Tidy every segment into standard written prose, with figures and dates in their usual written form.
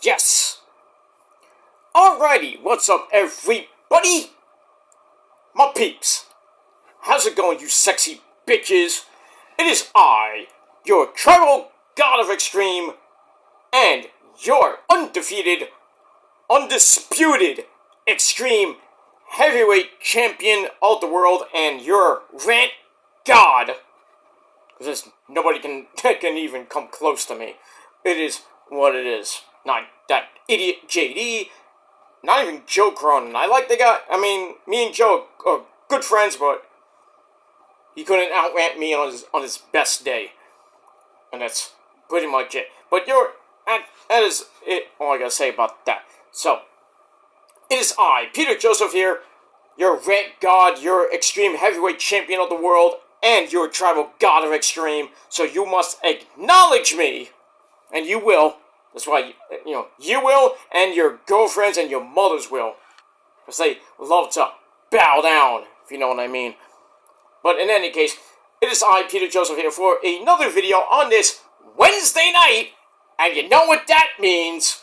Yes! Alrighty, what's up everybody? My peeps. How's it going, you sexy bitches? It is I, your tribal god of extreme, and your undefeated, undisputed extreme heavyweight champion of the world, and your rant god. Because nobody can even come close to me. It is what it is. Not that idiot JD. Not even Joe Cronin. I like the guy. I mean, me and Joe are good friends, but he couldn't outrant me on his best day. And that's pretty much it. But that is it. All I gotta say about that. So, it is I, Peter Joseph here, your rant god, your extreme heavyweight champion of the world, and your tribal god of extreme. So you must acknowledge me, and you will. That's why, you will, and your girlfriends and your mothers will. Because they love to bow down, if you know what I mean. But in any case, it is I, Peter Joseph, here for another video on this Wednesday night. And you know what that means.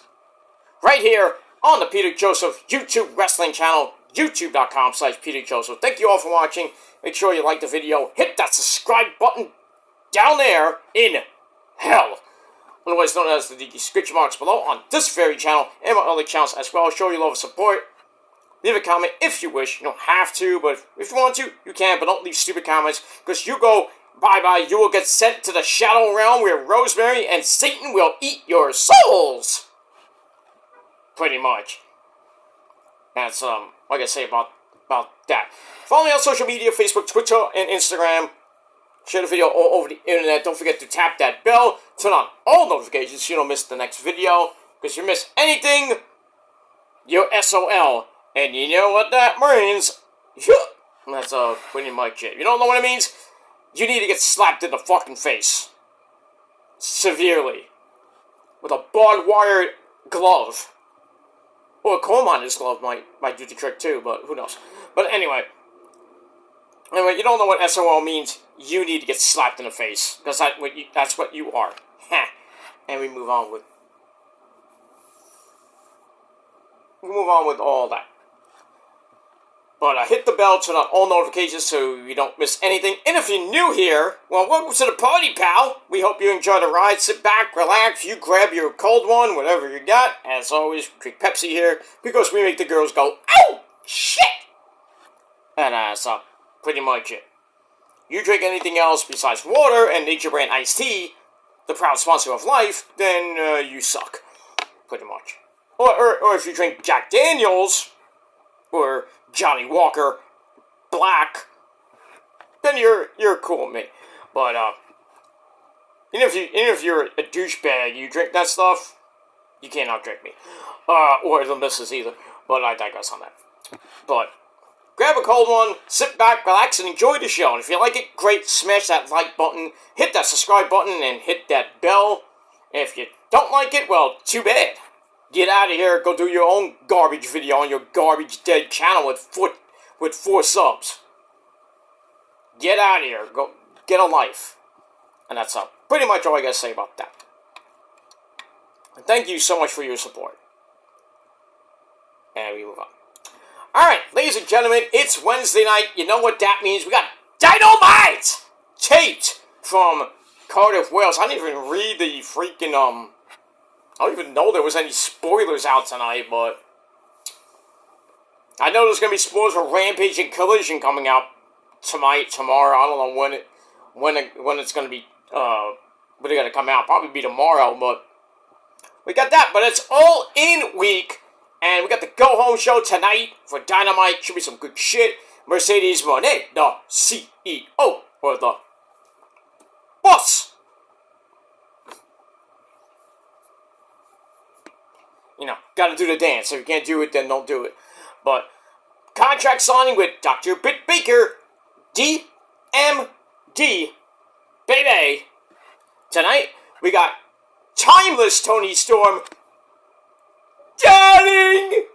Right here on the Peter Joseph YouTube wrestling channel, youtube.com/Peter Joseph. Thank you all for watching. Make sure you like the video. Hit that subscribe button down there in hell. Otherwise known as the description marks below on this very channel and my other channels as well. Show your love and support. Leave a comment if you wish. You don't have to, but if you want to, you can. But don't leave stupid comments, because you go bye-bye. You will get sent to the Shadow Realm where Rosemary and Satan will eat your souls. Pretty much. That's, like I say about that. Follow me on social media, Facebook, Twitter, and Instagram. Share the video all over the internet. Don't forget to tap that bell. Turn on all notifications so you don't miss the next video. Because if you miss anything, you're SOL. And you know what that means. That's pretty much it. You don't know what it means? You need to get slapped in the fucking face. Severely. With a barbed wire glove. Or a coal miner's glove might do the trick too, but who knows. But anyway, you don't know what SOL means, you need to get slapped in the face. Because that's what you are. And we move on with all that. But hit the bell, turn on all notifications so you don't miss anything. And if you're new here, well, welcome to the party, pal. We hope you enjoy the ride. Sit back, relax, you grab your cold one, whatever you got. As always, drink Pepsi here, because we make the girls go, "Ow! Shit!" And that's pretty much it. You drink anything else besides water and Nature Brand iced tea, the proud sponsor of life, then you suck. Pretty much. Or if you drink Jack Daniels, or Johnny Walker Black, then you're cool with me. But even if you're a douchebag, you drink that stuff, you can't outdrink me. Or the missus either. But I digress on that. But grab a cold one, sit back, relax, and enjoy the show. And if you like it, great. Smash that like button, hit that subscribe button, and hit that bell. And if you don't like it, well, too bad. Get out of here, go do your own garbage video on your garbage dead channel with 4 subs. Get out of here, go get a life. And that's pretty much all I gotta say about that. And thank you so much for your support. And we move on. Alright, ladies and gentlemen, it's Wednesday night. You know what that means. We got Dynamite taped from Cardiff, Wales. I didn't even read the freaking, I don't even know there was any spoilers out tonight, but I know there's going to be spoilers for Rampage and Collision coming out tonight, tomorrow. I don't know when it's going to be, when they're going to come out. Probably be tomorrow, but we got that. But it's all in week, and we got the go-home show tonight for Dynamite. Should be some good shit. Mercedes Moné, the CEO, or the boss. Gotta do the dance. If you can't do it, then don't do it. But contract signing with Dr. Britt Baker, DMD, baby. Tonight, we got Timeless Tony Storm, darling,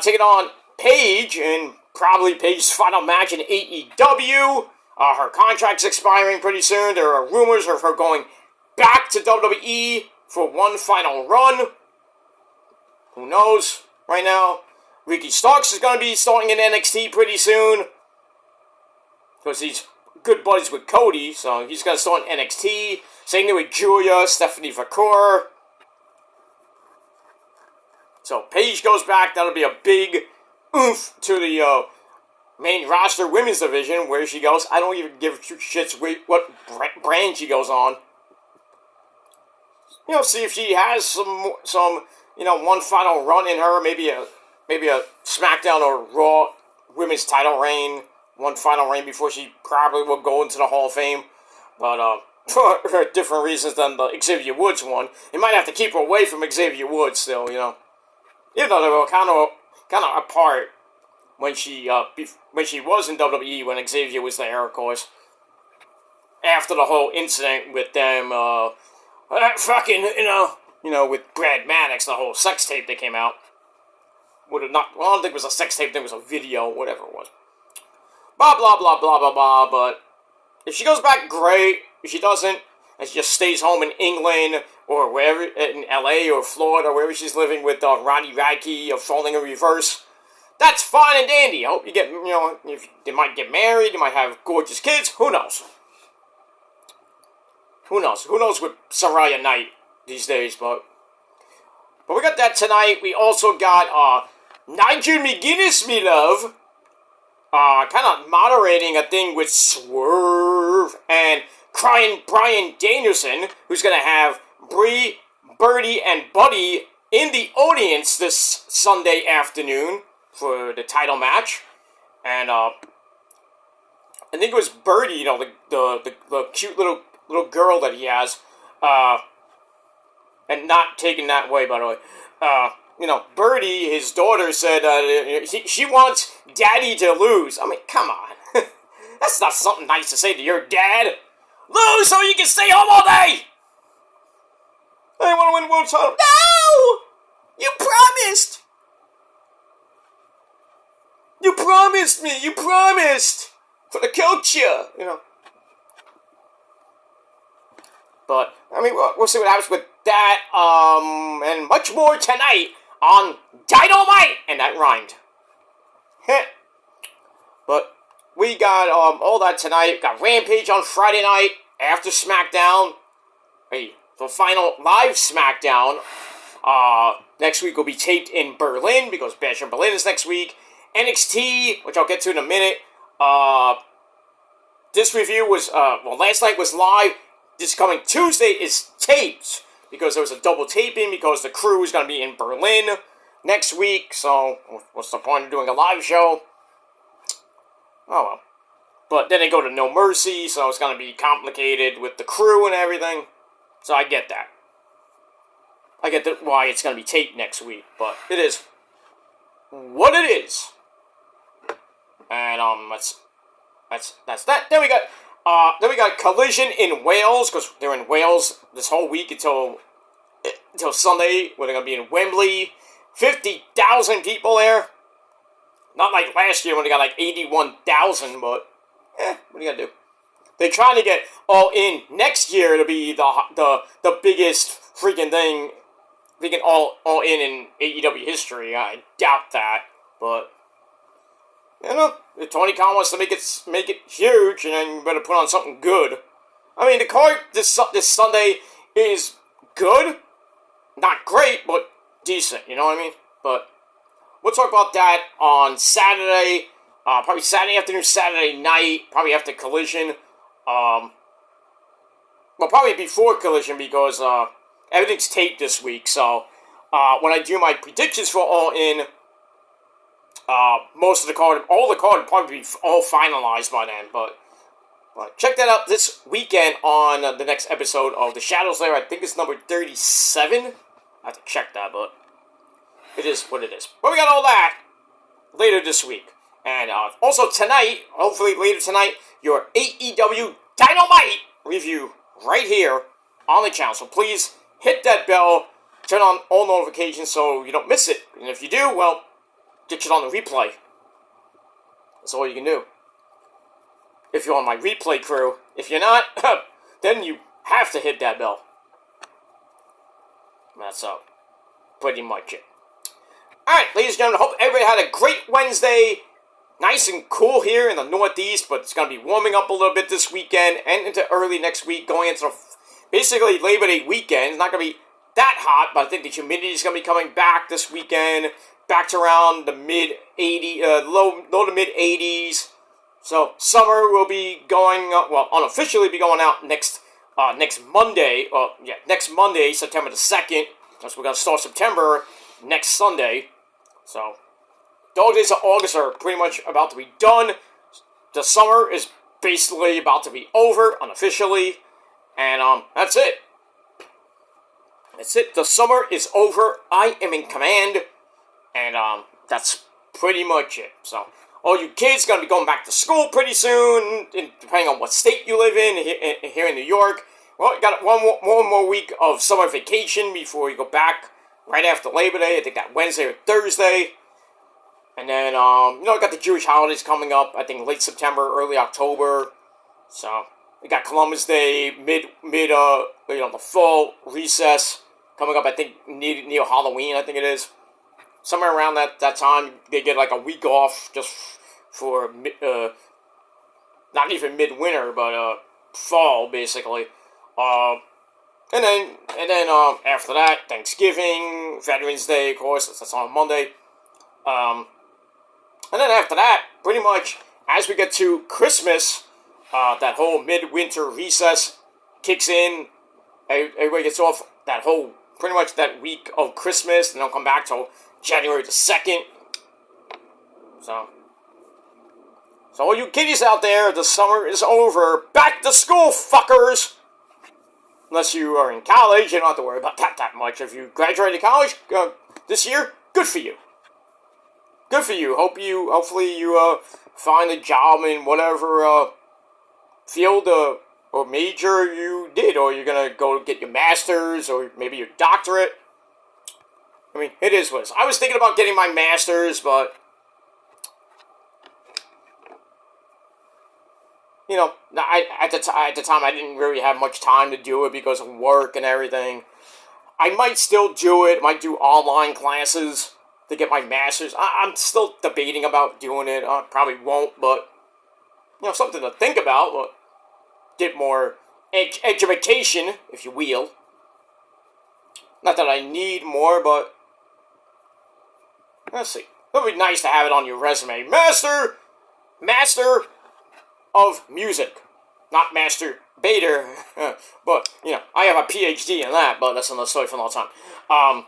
taking on Paige in probably Paige's final match in AEW. Her contract's expiring pretty soon. There are rumors of her going back to WWE for one final run. Who knows right now? Ricky Starks is going to be starting in NXT pretty soon. Because he's good buddies with Cody, so he's going to start in NXT. Same thing with Julia, Stephanie Vacour. So Paige goes back. That'll be a big oomph to the main roster women's division where she goes. I don't even give two shits what brand she goes on. You know, see if she has some one final run in her. Maybe a SmackDown or Raw women's title reign. One final reign before she probably will go into the Hall of Fame. But for different reasons than the Xavier Woods one. You might have to keep her away from Xavier Woods still, you know. Even though they were kind of apart when she was in WWE when Xavier was there, of course. After the whole incident with them, fucking, with Brad Maddox, the whole sex tape that came out. I don't think it was a sex tape, I think it was a video, whatever it was. Blah, blah, blah, blah, blah, blah, but if she goes back, great. If she doesn't, and she just stays home in England, or wherever, in LA, or Florida, or wherever she's living with Ronnie Radke, or Falling in Reverse, that's fine and dandy. I hope you get, if they might get married, they might have gorgeous kids, who knows? Who knows? Who knows with Saraya Knight these days, but we got that tonight. We also got, Nigel McGuinness, me love, kind of moderating a thing with Swerve and crying Bryan Danielson, who's going to have Brie, Birdie, and Buddy in the audience this Sunday afternoon for the title match. And I think it was Birdie, the cute little girl that he has, and not taken that way, by the way. Birdie, his daughter, said she wants Daddy to lose. I mean, come on. That's not something nice to say to your dad. Lose so you can stay home all day! I want to win world title. No! You promised! You promised me! You promised! For the culture, But, I mean, we'll see what happens with that, and much more tonight on Dynamite! And that rhymed. But we got all that tonight. Got Rampage on Friday night after SmackDown. The final live SmackDown. Next week will be taped in Berlin because Bash in Berlin is next week. NXT, which I'll get to in a minute. This review was, last night was live. This coming Tuesday is taped because there was a double taping because the crew is going to be in Berlin next week. So, what's the point of doing a live show? Oh well. But then they go to No Mercy, so it's going to be complicated with the crew and everything. So I get that. I get why it's going to be taped next week, but it is what it is. And that's that. Then we got Collision in Wales because they're in Wales this whole week until Sunday, where they're going to be in Wembley. 50,000 people there. Not like last year when they got like 81,000, but what are you gonna do? They're trying to get All In next year to be the biggest freaking thing, all in AEW history. I doubt that, but if Tony Khan wants to make it huge, and then you better put on something good. I mean, the card this Sunday is good, not great, but decent. You know what I mean? But we'll talk about that on Saturday, probably Saturday afternoon, Saturday night, probably after Collision. Probably before Collision because everything's taped this week. So when I do my predictions for All In, most of the card, all the card will probably be all finalized by then. But check that out this weekend on the next episode of The Shadows Lair. I think it's number 37. I have to check that, but it is what it is. But we got all that later this week. And also tonight, hopefully later tonight, your AEW Dynamite review right here on the channel. So please hit that bell, turn on all notifications so you don't miss it. And if you do, well, get it on the replay. That's all you can do. If you're on my replay crew. If you're not, then you have to hit that bell. That's pretty much it. Alright, ladies and gentlemen, hope everybody had a great Wednesday. Nice and cool here in the Northeast, but it's going to be warming up a little bit this weekend and into early next week, going into basically Labor Day weekend. It's not going to be that hot, but I think the humidity is going to be coming back this weekend, back to around the low to mid 80s. So summer will be going, unofficially be going out next Monday. Next Monday, September the 2nd. So we're going to start September next Sunday. So dog days of August are pretty much about to be done. The summer is basically about to be over unofficially, and that's it. That's it. The summer is over. I am in command, and that's pretty much it. So all you kids gonna be going back to school pretty soon, depending on what state you live in. Here in New York, well, you got one more week of summer vacation before you go back right after Labor Day. I think that Wednesday or Thursday. And then, got the Jewish holidays coming up, I think late September, early October. So, we got Columbus Day, the fall recess coming up, I think, near Halloween, I think it is. Somewhere around that time, they get like a week off just for, not even midwinter, but, fall, basically. And then, after that, Thanksgiving, Veterans Day, of course, that's on Monday. And then after that, pretty much, as we get to Christmas, that whole midwinter recess kicks in. Everybody gets off pretty much that week of Christmas, and they'll come back till January the 2nd. So all you kiddies out there, the summer is over. Back to school, fuckers! Unless you are in college, you don't have to worry about that much. If you graduated college this year, good for you. Good for you. Hopefully you find a job in whatever field or major you did, or you're gonna go get your master's or maybe your doctorate. I mean, it is what it is. I was thinking about getting my master's, but at the time I didn't really have much time to do it because of work and everything. I might still do it. Might do online classes to get my master's. I'm still debating about doing it. I probably won't, but something to think about. But get more education, if you will. Not that I need more, but let's see. It would be nice to have it on your resume. Master of music, not master baiter. But I have a PhD in that. But that's another story for another time.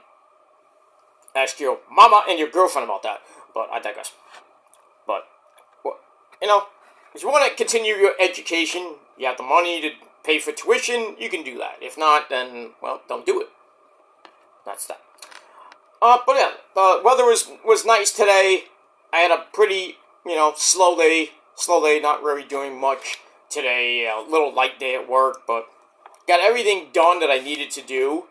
Ask your mama and your girlfriend about that. But I digress. But, if you want to continue your education, you have the money to pay for tuition, you can do that. If not, then, don't do it. That's that. But yeah, the weather was nice today. I had a pretty, slow day, not really doing much today. A little light day at work, but got everything done that I needed to do.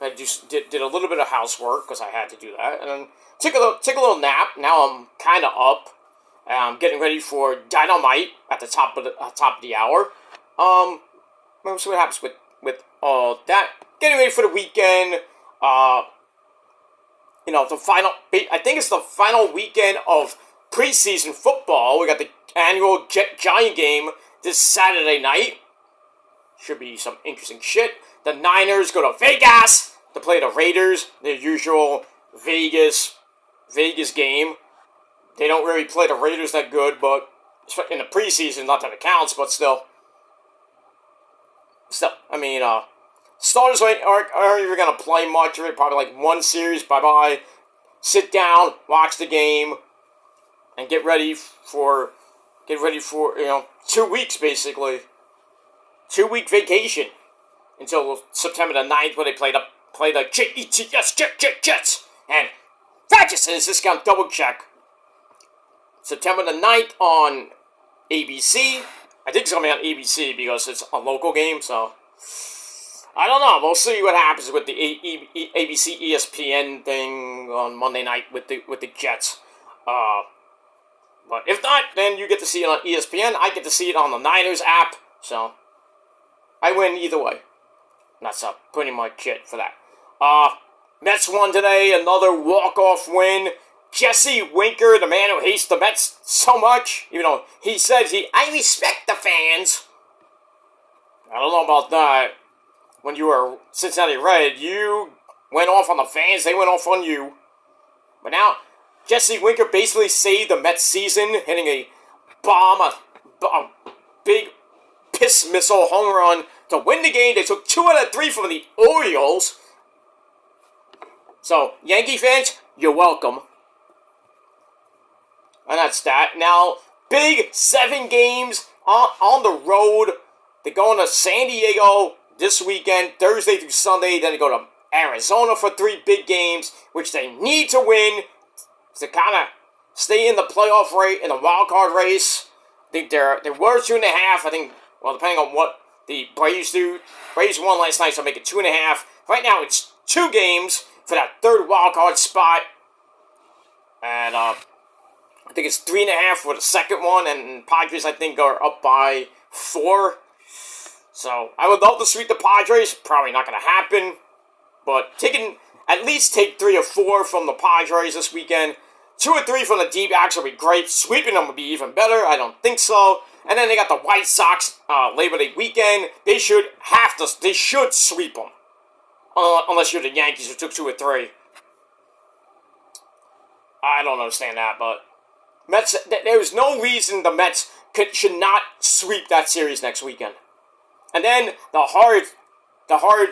I just did a little bit of housework because I had to do that, and then took a little nap. Now I'm kind of up. I'm getting ready for Dynamite at the top of the hour. We'll see what happens with all that. Getting ready for the weekend. The final. I think it's the final weekend of preseason football. We got the annual Giant game this Saturday night. Should be some interesting shit. The Niners go to Vegas to play the Raiders, their usual Vegas game. They don't really play the Raiders that good, but in the preseason, not that it counts, but still. I mean, starters aren't even going to play much. Probably like one series, bye-bye. Sit down, watch the game, and get ready for 2 weeks, basically. 2-week vacation until September the 9th, where they play the Jets and Ferguson's discount double check. September the 9th on ABC. I think it's going to be on ABC because it's a local game, so I don't know. We'll see what happens with the ABC ESPN thing on Monday night with the Jets. But if not, then you get to see it on ESPN. I get to see it on the Niners app, so I win either way. That's pretty much it for that. Mets won today, another walk-off win. Jesse Winker, the man who hates the Mets so much, even though he says I respect the fans. I don't know about that. When you were Cincinnati Red, you went off on the fans, they went off on you. But now, Jesse Winker basically saved the Mets season, hitting a bomb, a big piss missile home run to win the game. They took 2 out of 3 from the Orioles. So, Yankee fans, you're welcome. And that's that. Now, big 7 games on the road. They're going to San Diego this weekend, Thursday through Sunday. Then they go to Arizona for 3 big games, which they need to win to kind of stay in the playoff rate, in the wild card race. I think they were 2.5. I think, well, depending on what the Braves do. Braves won last night, so make it 2.5. Right now, it's 2 games for that 3rd wild card spot. And I think it's 3.5 for the 2nd one, and Padres, I think, are up by 4. So, I would love to sweep the Padres. Probably not going to happen. But at least take 3 or 4 from the Padres this weekend. 2 or 3 from the D-backs would be great. Sweeping them would be even better. I don't think so. And then they got the White Sox Labor Day weekend. They should sweep them. Unless you're the Yankees who took 2 or 3. I don't understand that, but Mets. There's no reason the Mets should not sweep that series next weekend. And then the hard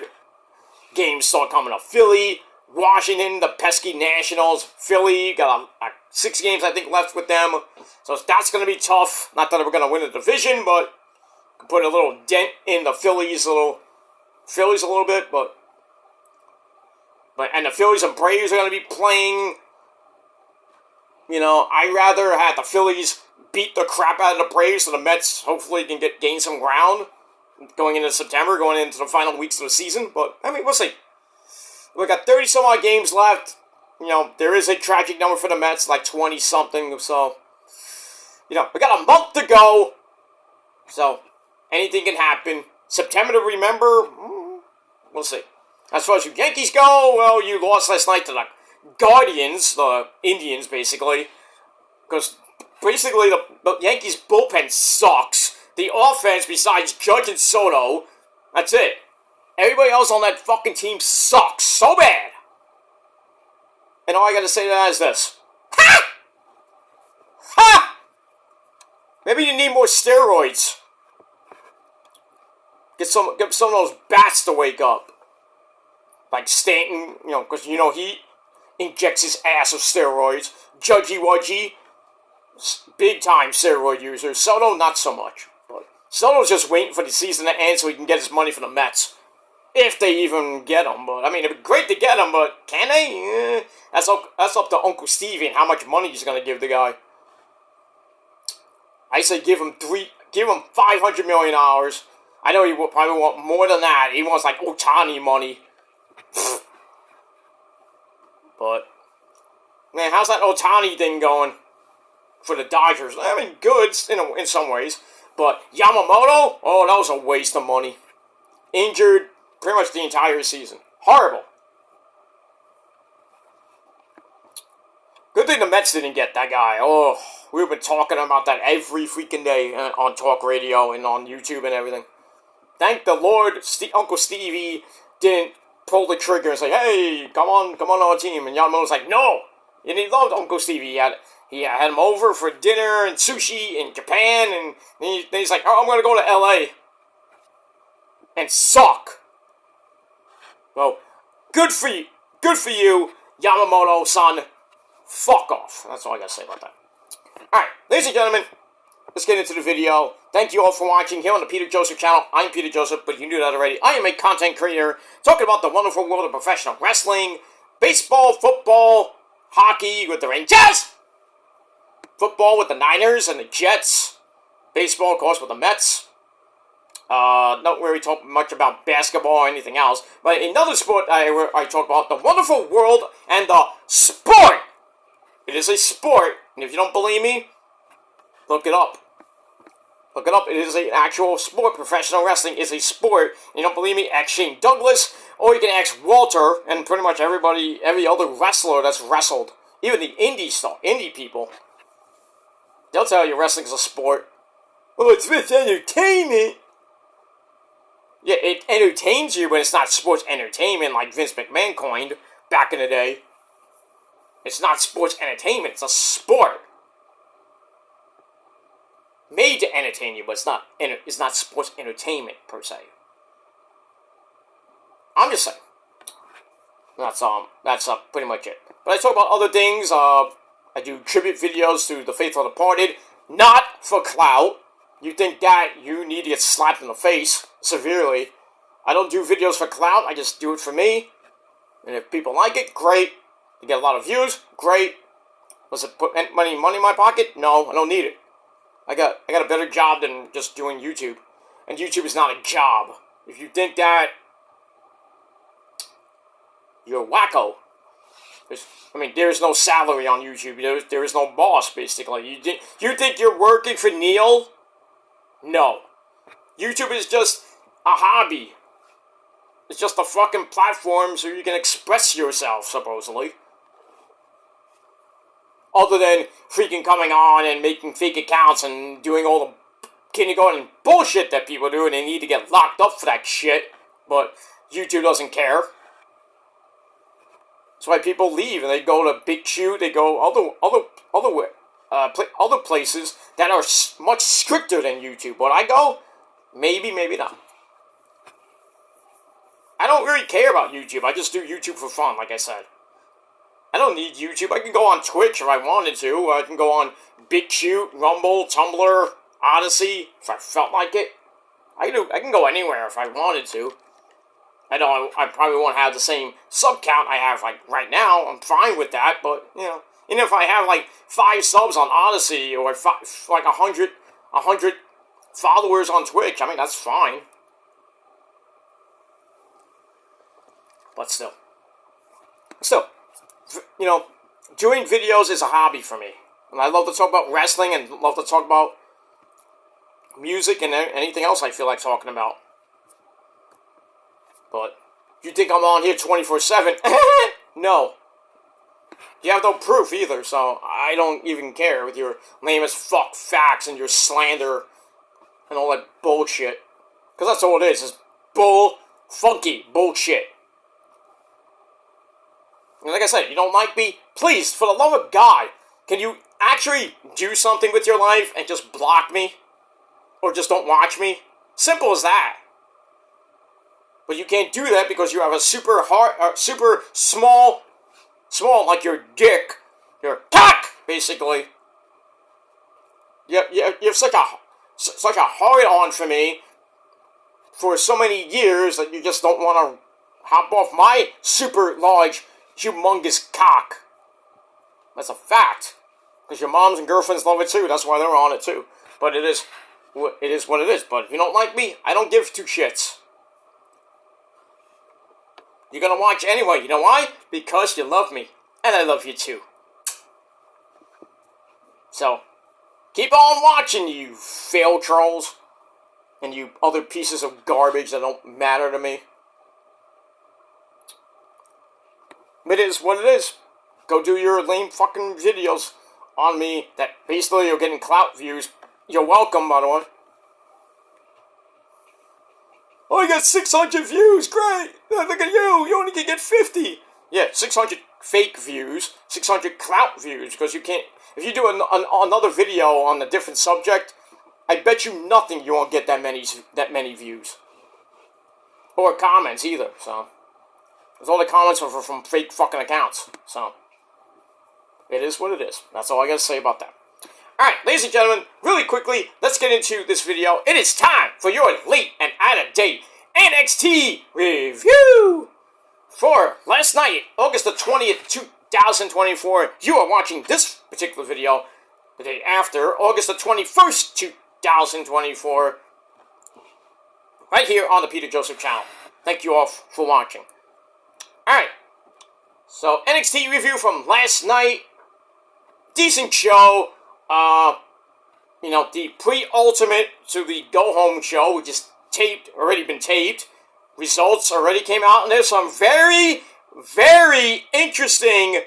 games start coming up. Philly, Washington, the pesky Nationals. Philly got 6 games, I think, left with them. So that's going to be tough. Not that we're going to win the division, but put a little dent in the Phillies a little bit. But and the Phillies and Braves are going to be playing. You know, I'd rather have the Phillies beat the crap out of the Braves so the Mets hopefully can gain some ground going into September, going into the final weeks of the season. But, I mean, we'll see. We got 30-some-odd games left. You know, there is a tragic number for the Mets, like 20-something. So, you know, we got a month to go. So, anything can happen. September to remember, we'll see. As far as you Yankees go, well, you lost last night to the Guardians, the Indians, basically. Because, basically, the Yankees' bullpen sucks. The offense, besides Judge and Soto, that's it. Everybody else on that fucking team sucks so bad. And all I gotta say to that is this. Ha! Ha! Maybe you need more steroids. Get some of those bats to wake up. Like Stanton, you know, because, you know, he injects his ass with steroids. Judgy Wudgy, big-time steroid user. Soto, not so much. But Soto's just waiting for the season to end so he can get his money from the Mets. If they even get him. But, I mean, it'd be great to get him, but can they? That's up to Uncle Stevie and how much money he's going to give the guy. I say give him $500 million. I know he will probably want more than that. He wants, like, Ohtani money. But, man, how's that Ohtani thing going for the Dodgers? I mean, good in some ways. But Yamamoto? Oh, that was a waste of money. Injured pretty much the entire season. Horrible. Good thing the Mets didn't get that guy. Oh, we've been talking about that every freaking day on talk radio and on YouTube and everything. Thank the Lord Uncle Stevie didn't pull the trigger and say, hey, come on our team. And Yamamoto's like, no. And he loved Uncle Stevie. He had him over for dinner and sushi in Japan. And then he's like, oh, I'm going to go to L.A. and suck. Well, good for you, Yamamoto-san. Fuck off. That's all I got to say about that. Alright, ladies and gentlemen, let's get into the video. Thank you all for watching here on the Peter Joseph channel. I'm Peter Joseph, but you knew that already. I am a content creator talking about the wonderful world of professional wrestling, baseball, football, hockey with the Rangers, football with the Niners and the Jets, baseball, of course, with the Mets. Not really talk much about basketball or anything else, but another sport I talk about, the wonderful world and the sport. It is a sport, and if you don't believe me, look it up. Look it up. It is an actual sport. Professional wrestling is a sport. You don't believe me? Ask Shane Douglas, or you can ask Walter, and pretty much everybody, every other wrestler that's wrestled. Even the indie people. They'll tell you wrestling is a sport. Well, it's entertainment. Yeah, it entertains you, but it's not sports entertainment like Vince McMahon coined back in the day. It's not sports entertainment. It's a sport. Made to entertain you, but it's not sports entertainment per se. I'm just saying. That's pretty much it. But I talk about other things. I do tribute videos to the faithful departed, not for clout. You think that you need to get slapped in the face severely. I don't do videos for clout. I just do it for me. And if people like it, great. You get a lot of views, great. Does it put money in my pocket? No, I don't need it. I got a better job than just doing YouTube. And YouTube is not a job. If you think that, you're wacko. There is no salary on YouTube. There is no boss, basically. You think you're working for Neil? No. YouTube is just a hobby. It's just a fucking platform so you can express yourself, supposedly. Other than freaking coming on and making fake accounts and doing all the kindergarten bullshit that people do, and they need to get locked up for that shit. But YouTube doesn't care. That's why people leave and they go to BitChute, they go other places that are much stricter than YouTube. But I go, maybe not. I don't really care about YouTube. I just do YouTube for fun, like I said. I don't need YouTube. I can go on Twitch if I wanted to. I can go on BitChute, Rumble, Tumblr, Odyssey, if I felt like it. I can go anywhere if I wanted to. I know I probably won't have the same sub count I have like right now. I'm fine with that, but you know, even if I have like 5 subs on Odyssey or like 100 followers on Twitch, that's fine. But still, you know, doing videos is a hobby for me, and I love to talk about wrestling and love to talk about music and anything else I feel like talking about. But you think I'm on here 24/7? No. You have no proof either, so I don't even care with your lame as fuck facts and your slander and all that bullshit. Because that's all it is funky bullshit. And like I said, you don't like me? Please, for the love of God, can you actually do something with your life and just block me? Or just don't watch me? Simple as that. But you can't do that because you have a super small like your dick, your cock, basically. You have such a hard-on for me for so many years that you just don't want to hop off my super large, humongous cock. That's a fact. Because your moms and girlfriends love it too. That's why they're on it too. But it is what it is. But if you don't like me, I don't give 2 shits. You're gonna watch anyway. You know why? Because you love me. And I love you too. So, keep on watching, you fail trolls. And you other pieces of garbage that don't matter to me. It is what it is. Go do your lame fucking videos on me that basically you're getting clout views. You're welcome, by the way. Oh, I got 600 views, great! Look at you, you only can get 50! Yeah, 600 fake views, 600 clout views, because you can't... If you do another video on a different subject, I bet you nothing you won't get that many views. Or comments, either, so... Because all the comments are from fake fucking accounts, so... It is what it is. That's all I gotta say about that. Alright, ladies and gentlemen, really quickly, let's get into this video. It is time for your late and out-of-date NXT review! For last night, August the 20th, 2024, you are watching this particular video the day after, August the 21st, 2024, right here on the Peter Joseph channel. Thank you all for watching. Alright, so NXT review from last night. Decent show. the pre-ultimate to the go-home show, which is already been taped. Results already came out, and there's some very, very interesting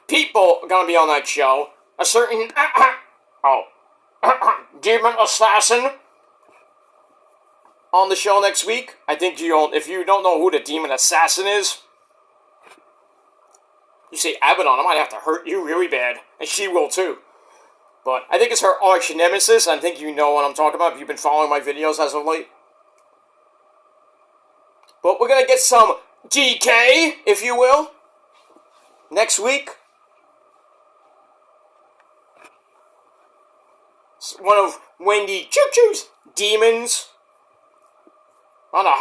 people going to be on that show. A certain demon assassin on the show next week. I think if you don't know who the demon assassin is, you say Abaddon, I might have to hurt you really bad, and she will too. But I think it's her arch nemesis. I think you know what I'm talking about if you've been following my videos as of late. But we're gonna get some DK, if you will, next week. It's one of Wendy Choo Choo's demons. I don't know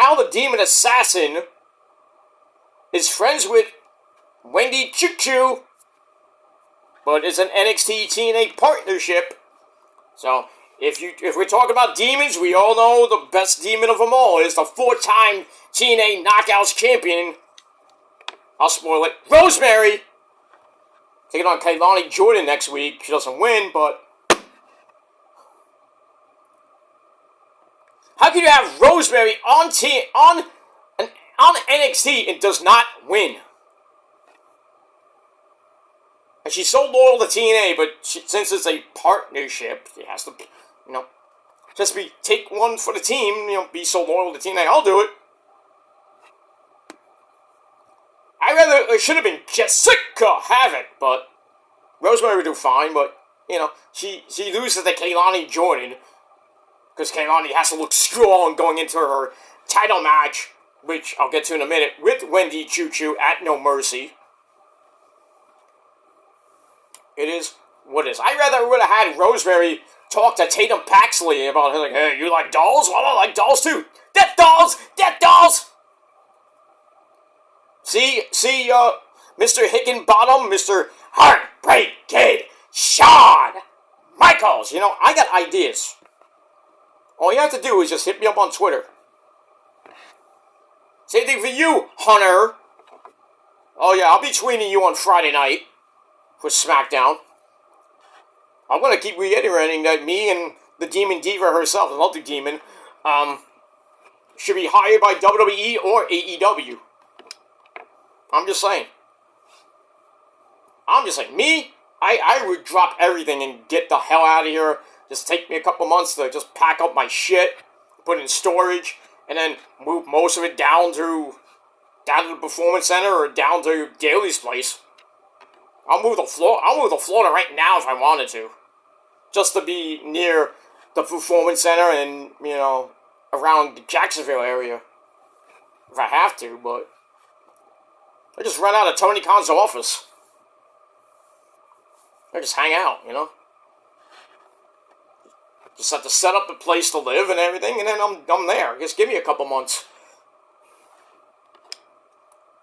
how the demon assassin is friends with Wendy Choo Choo, but it's an NXT TNA partnership. So if we're talking about demons, we all know the best demon of them all is the 4-time TNA Knockouts champion. I'll spoil it. Rosemary taking on Kaylani Jordan next week. She doesn't win, but how can you have Rosemary on NXT and does not win? And she's so loyal to TNA, but since it's a partnership, she has to, just take one for the team, be so loyal to TNA. I'll do it. It should have been Jessica Havoc, but Rosemary would do fine, but, she loses to Kaylani Jordan, because Kaylani has to look strong going into her title match, which I'll get to in a minute, with Wendy Choo Choo at No Mercy. It is what it is. I rather would have had Rosemary talk to Tatum Paxley about her, like, hey, you like dolls? Well, I like dolls too. Death dolls! Death dolls! See, Mr. Higginbottom, Mr. Heartbreak Kid, Shawn Michaels. I got ideas. All you have to do is just hit me up on Twitter. Same thing for you, Hunter. Oh yeah, I'll be tweeting you on Friday night for SmackDown. I'm going to keep reiterating that me and the Demon Diva herself, the Multi Demon, should be hired by WWE or AEW. I'm just saying. Me, I would drop everything and get the hell out of here. Just take me a couple months to just pack up my shit, put it in storage, and then move most of it down to the Performance Center or down to Daly's place. I'll move to Florida right now if I wanted to. Just to be near the Performance Center and, around the Jacksonville area. If I have to, but I just run out of Tony Khan's office. I just hang out, Just have to set up a place to live and everything, and then I'm there. Just give me a couple months.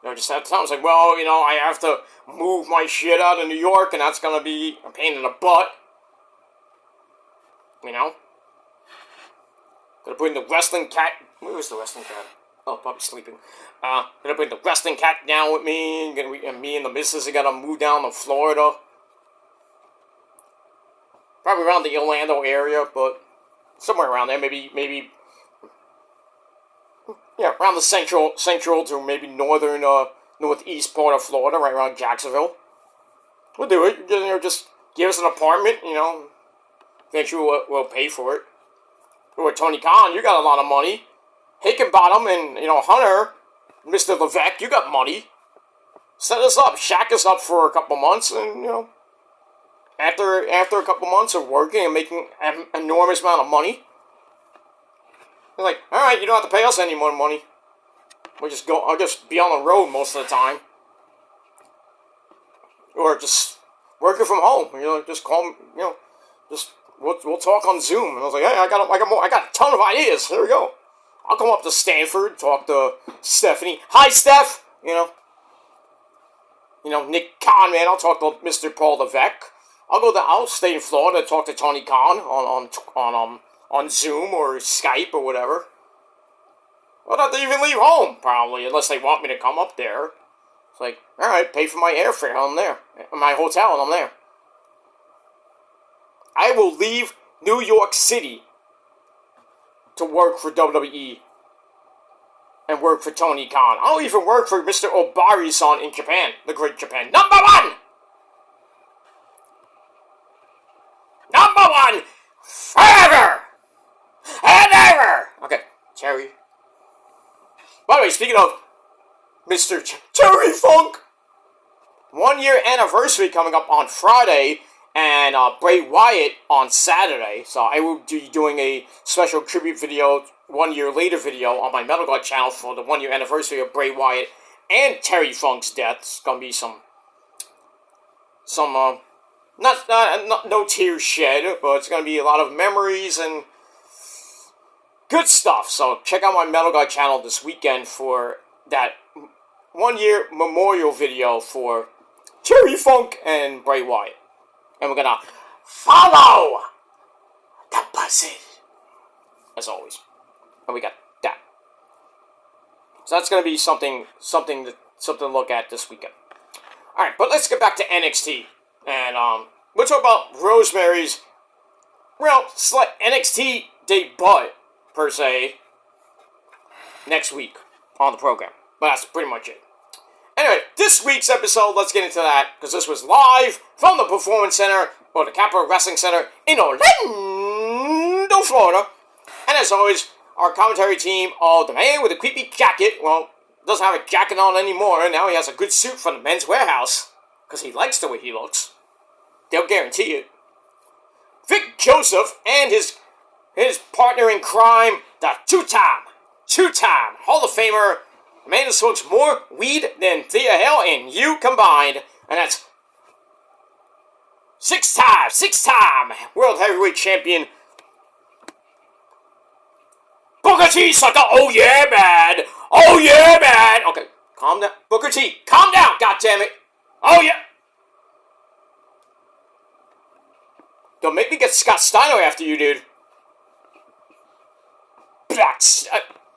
Just have times like, well, I have to move my shit out of New York, and that's gonna be a pain in the butt. Gonna bring the wrestling cat. Where is the wrestling cat? Oh, probably sleeping. Gonna bring the wrestling cat down with me, and me and the missus are gonna move down to Florida. Probably around the Orlando area, but somewhere around there, maybe. Yeah, around the central to maybe northern, northeast part of Florida, right around Jacksonville. We'll do it. Just give us an apartment, Eventually we'll pay for it. Or Tony Khan, you got a lot of money. Hickenbottom and, Hunter, Mr. Levesque, you got money. Set us up, shack us up for a couple months, and, after a couple months of working and making an enormous amount of money, they're like, alright, you don't have to pay us any more money. I'll just be on the road most of the time. Or just working from home, just call me, we'll talk on Zoom. And I was like, hey, I got a ton of ideas. Here we go. I'll come up to Stanford, talk to Stephanie. Hi, Steph! Nick Khan, man, I'll talk to Mr. Paul Levesque. I'll stay in Florida, talk to Tony Khan on Zoom or Skype or whatever. I'll have to even leave home, probably, unless they want me to come up there. It's like, alright, pay for my airfare and I'm there. My hotel and I'm there. I will leave New York City to work for WWE and work for Tony Khan. I'll even work for Mr. Obari-san in Japan, the Great Japan. Number one! Number one! Forever! And ever! Okay, Terry. By the way, speaking of Mr. Terry Funk, 1 year anniversary coming up on Friday, and Bray Wyatt on Saturday. So I will be doing a special tribute video, 1 year later video on my Metal God channel for the 1 year anniversary of Bray Wyatt and Terry Funk's death. It's gonna be some no tears shed, but it's gonna be a lot of memories and good stuff. So check out my Metal God channel this weekend for that 1 year memorial video for Terry Funk and Bray Wyatt. And we're gonna follow the buzzard, as always. And we got that. So that's gonna be something to look at this weekend. All right, but let's get back to NXT, and we'll talk about Rosemary's NXT debut per se next week on the program. But that's pretty much it. Anyway, this week's episode, let's get into that, because this was live from the Performance Center, or the Capitol Wrestling Center in Orlando, Florida. And as always, our commentary team, the man with a creepy jacket, well, doesn't have a jacket on anymore, and now he has a good suit from the Men's Warehouse, because he likes the way he looks. They'll guarantee it. Vic Joseph and his partner in crime, the two-time Hall of Famer, the man who smokes more weed than Thea Hale and you combined. And that's six-time World Heavyweight Champion, Booker T. Sucker. Oh yeah, man. Oh yeah, man. Okay, calm down. Booker T, calm down, goddammit. Oh yeah. Don't make me get Scott Steiner after you, dude.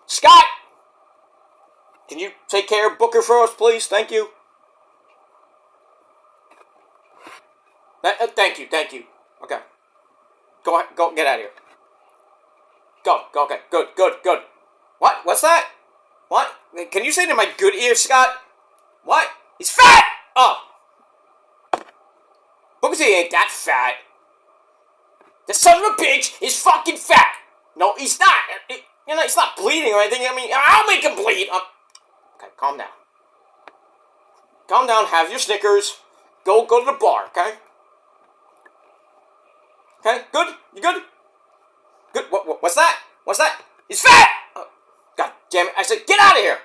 Scott! Can you take care of Booker for us, please? Thank you. Thank you. Okay. Go, get out of here. Go, okay. Good. What? What's that? What? Can you say to my good ear, Scott? What? He's fat! Oh. Booker T ain't that fat. The son of a bitch is fucking fat. No, he's not. He's not bleeding or anything. I mean, I'll make him bleed. Okay, calm down. Calm down, have your Snickers. Go to the bar, okay? Okay, good? You good? Good, what's that? What's that? He's fat! Oh, God damn it, I said, get out of here!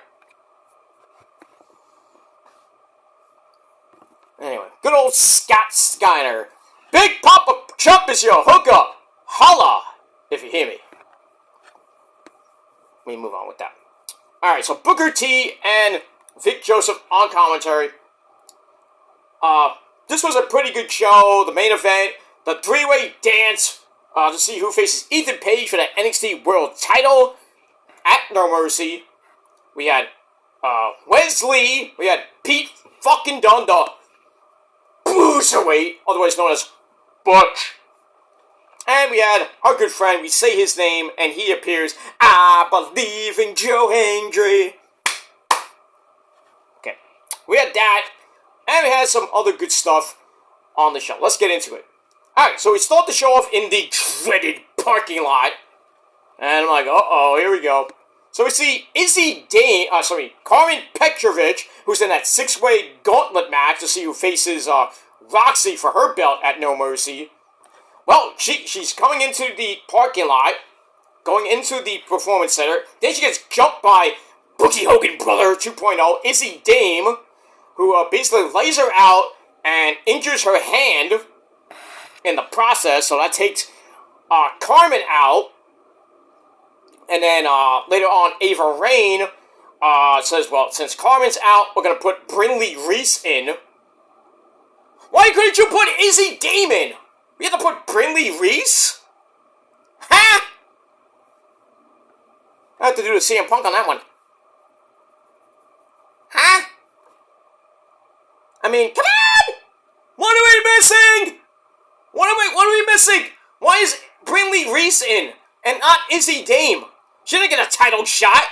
Anyway, good old Scott Steiner. Big Papa Trump is your hookup. Holla, if you hear me. Let me move on with that. Alright, so Booker T and Vic Joseph on commentary. This was a pretty good show. The main event, the three-way dance to see who faces Ethan Page for the NXT World Title at No Mercy. We had Wesley. We had Pete fucking Dunne, the Bruiserweight, otherwise known as Butch. And we had our good friend, we say his name, and he appears. I believe in Joe Hendry. Okay, we had that, and we had some other good stuff on the show. Let's get into it. Alright, so we start the show off in the dreaded parking lot. And I'm like, uh-oh, here we go. So we see Carmen Petrovic, who's in that six-way gauntlet match to see who faces Roxy for her belt at No Mercy. Well, she's coming into the parking lot, going into the Performance Center. Then she gets jumped by Bookie Hogan Brother 2.0, Izzy Dame, who basically lays her out and injures her hand in the process. So that takes Carmen out. And then later on, Ava Raine says, well, since Carmen's out, we're going to put Brinley Reese in. Why couldn't you put Izzy Dame in? We have to put Brinley Reese? Huh? I have to do the CM Punk on that one. Huh? mean, come on! What are we missing? What are we missing? Why is Brinley Reese in and not Izzy Dame? She didn't get a title shot.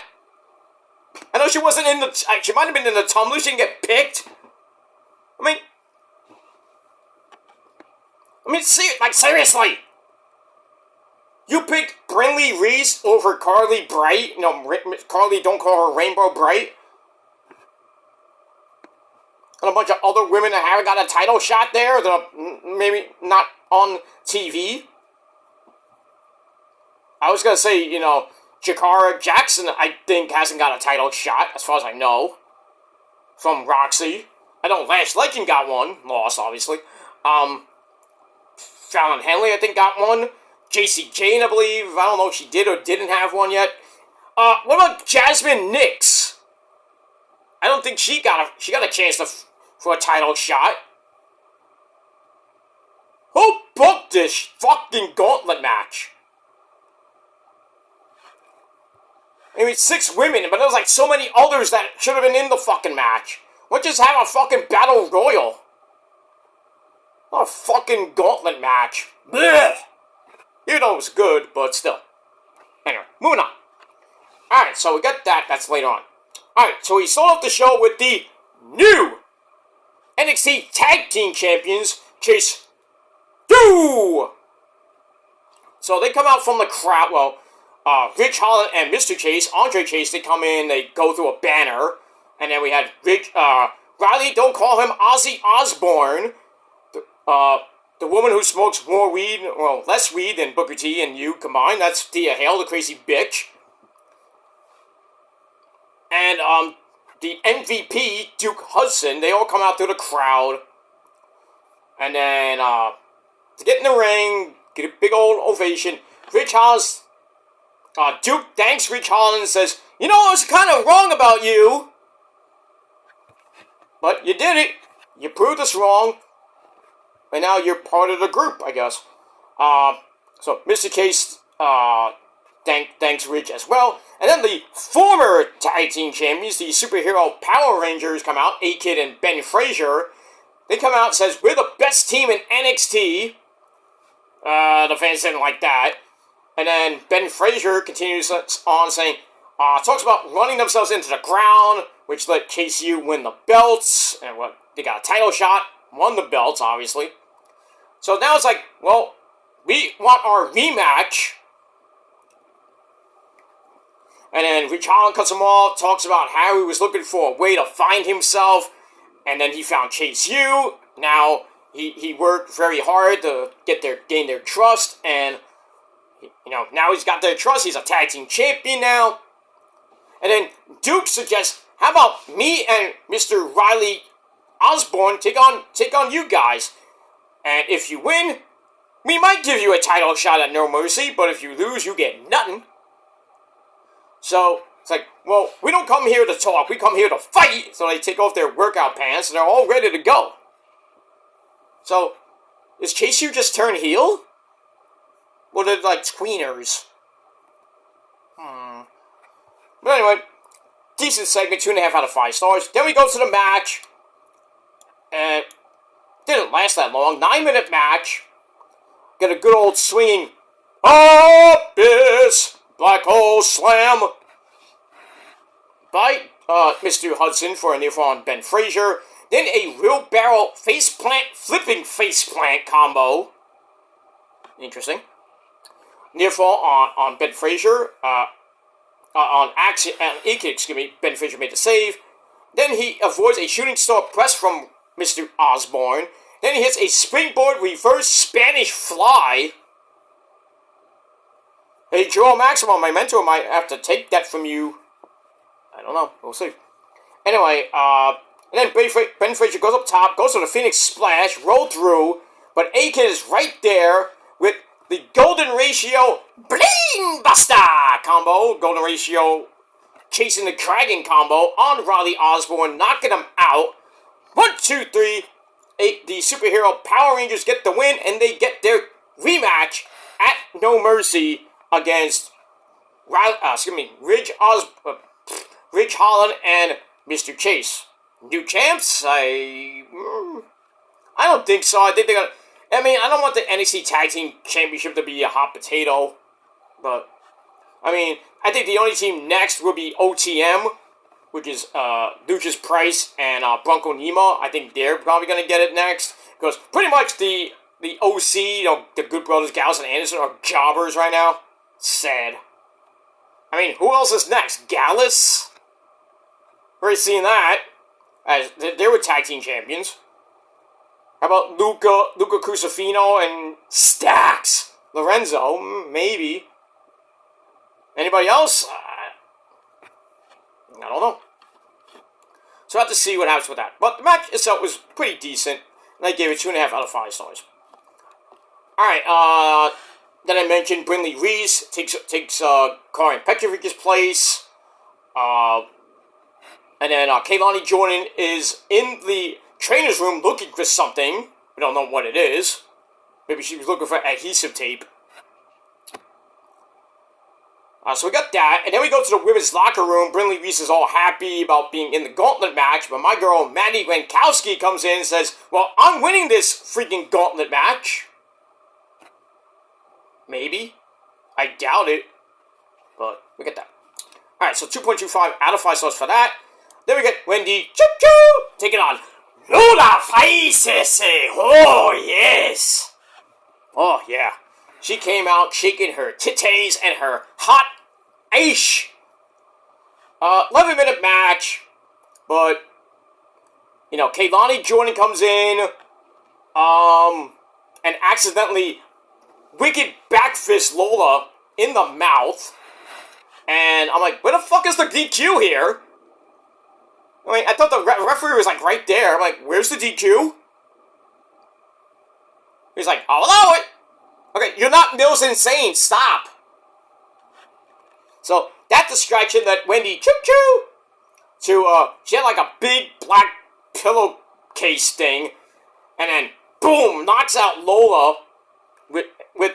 I know she wasn't in the. She might have been in the tumbler. She didn't get picked. I mean, seriously. You picked Brinley Reese over Carly Bright. No, Carly, don't call her Rainbow Bright. And a bunch of other women that haven't got a title shot there, that are maybe not on TV. I was gonna say, Jakara Jackson, I think, hasn't got a title shot, as far as I know. From Roxy. I know Lash Legend got one. Lost, obviously. Fallon Henley, I think, got one. JC Jane, I believe. I don't know if she did or didn't have one yet. What about Jasmine Nix? I don't think she got a chance for a title shot. Who booked this fucking gauntlet match? I mean, 6 women, but there was so many others that should have been in the fucking match. Why don't you just have a fucking battle royal? Not a fucking gauntlet match. Blech! It was good, but still. Anyway, moving on. Alright, so we got that. That's later on. Alright, so we start off the show with the new NXT Tag Team Champions, Chase U. So they come out from the crowd. Well, Ridge Holland and Mr. Chase, Andre Chase, they come in, they go through a banner. And then we had Riley, don't call him Ozzy Osbourne. The woman who smokes more weed, well, less weed than Booker T and you combined. That's Thea Hale, the crazy bitch. And, the MVP, Duke Hudson, they all come out through the crowd. And then, to get in the ring, get a big old ovation. Ridge Holland, Duke thanks Ridge Holland and says, I was kind of wrong about you. But you did it. You proved us wrong. And now you're part of the group, I guess. So Mr. Case thanks Ridge as well. And then the former tag team champions, the superhero Power Rangers, come out. A-Kid and Ben Frazier. They come out and says, we're the best team in NXT. The fans didn't like that. And then Ben Frazier continues on saying, talks about running themselves into the ground, which let Chase U win the belts. And they got a title shot, won the belts, obviously. So now it's we want our rematch. And then Ridge Holland cuts them all, talks about how he was looking for a way to find himself. And then he found Chase U. Now, he worked very hard to gain their trust. And, now he's got their trust. He's a tag team champion now. And then Duke suggests, how about me and Mr. Riley Osbourne take on you guys? And if you win, we might give you a title shot at No Mercy, but if you lose, you get nothing. So, it's we don't come here to talk, we come here to fight! So they take off their workout pants, and they're all ready to go. So, is Chase U just turn heel? Or they're tweeners? But anyway, decent segment, 2.5 out of 5 stars. Then we go to the match. And didn't last that long. 9-minute match. Got a good old swinging Abyss Black Hole Slam by Mr. Hudson for a near fall on Ben Frazier. Then a wheelbarrow flipping faceplant combo. Interesting. Near fall on Ben Frazier. On E-kick, Ben Frazier made the save. Then he avoids a shooting star press from Mr. Osbourne. Then he hits a springboard reverse Spanish fly. Hey, Joel Maximo, my mentor, might have to take that from you. I don't know. We'll see. Anyway, and then Ben Frazier goes up top, goes to the Phoenix Splash, roll through, but A-Kid is right there with the Golden Ratio Bling Buster combo. Golden Ratio chasing the Dragon combo on Riley Osbourne, knocking him out. 1, 2, 3. The superhero Power Rangers get the win, and they get their rematch at No Mercy against Ridge Holland and Mr. Chase. new champs? I don't think so. I think they're gonna. I mean, I don't want the NXT Tag Team Championship to be a hot potato, but I mean, I think the only team next will be OTM, which is Lucius Price and Bronco Nemo. I think they're probably gonna get it next because pretty much the OC, the Good Brothers, Gallows and Anderson are jobbers right now. Sad. I mean, who else is next? Gallus? Already seen that. As they were tag team champions. How about Luca Crucifino and Stax Lorenzo? Maybe. Anybody else? I don't know. So I have to see what happens with that. But the match itself was pretty decent. And I gave it 2.5 out of 5 stars. Alright, then I mentioned Brinley Reese takes Karen Petrovic's place. And then Kaylani Jordan is in the trainer's room looking for something. We don't know what it is. Maybe she was looking for adhesive tape. So we got that. And then we go to the women's locker room. Brinley Reese is all happy about being in the gauntlet match. But my girl, Maddie Gronkowski, comes in and says, well, I'm winning this freaking gauntlet match. Maybe. I doubt it. But we get that. Alright, so 2.25 out of 5 stars for that. Then we get Wendy Choo Choo taking on Lola Faces. Oh, yes. Oh, yeah. She came out shaking her titties and her hot ish. 11-minute match. But, Kaylani Jordan comes in. And accidentally wicked backfist Lola in the mouth. And I'm like, where the fuck is the DQ here? I mean, I thought the referee was, right there. I'm like, where's the DQ? He's like, I'll allow it. Okay, you're not Mills Insane. Stop. So, that distraction that Wendy Choo-Choo she had, a big black pillowcase thing. And then, boom, knocks out Lola with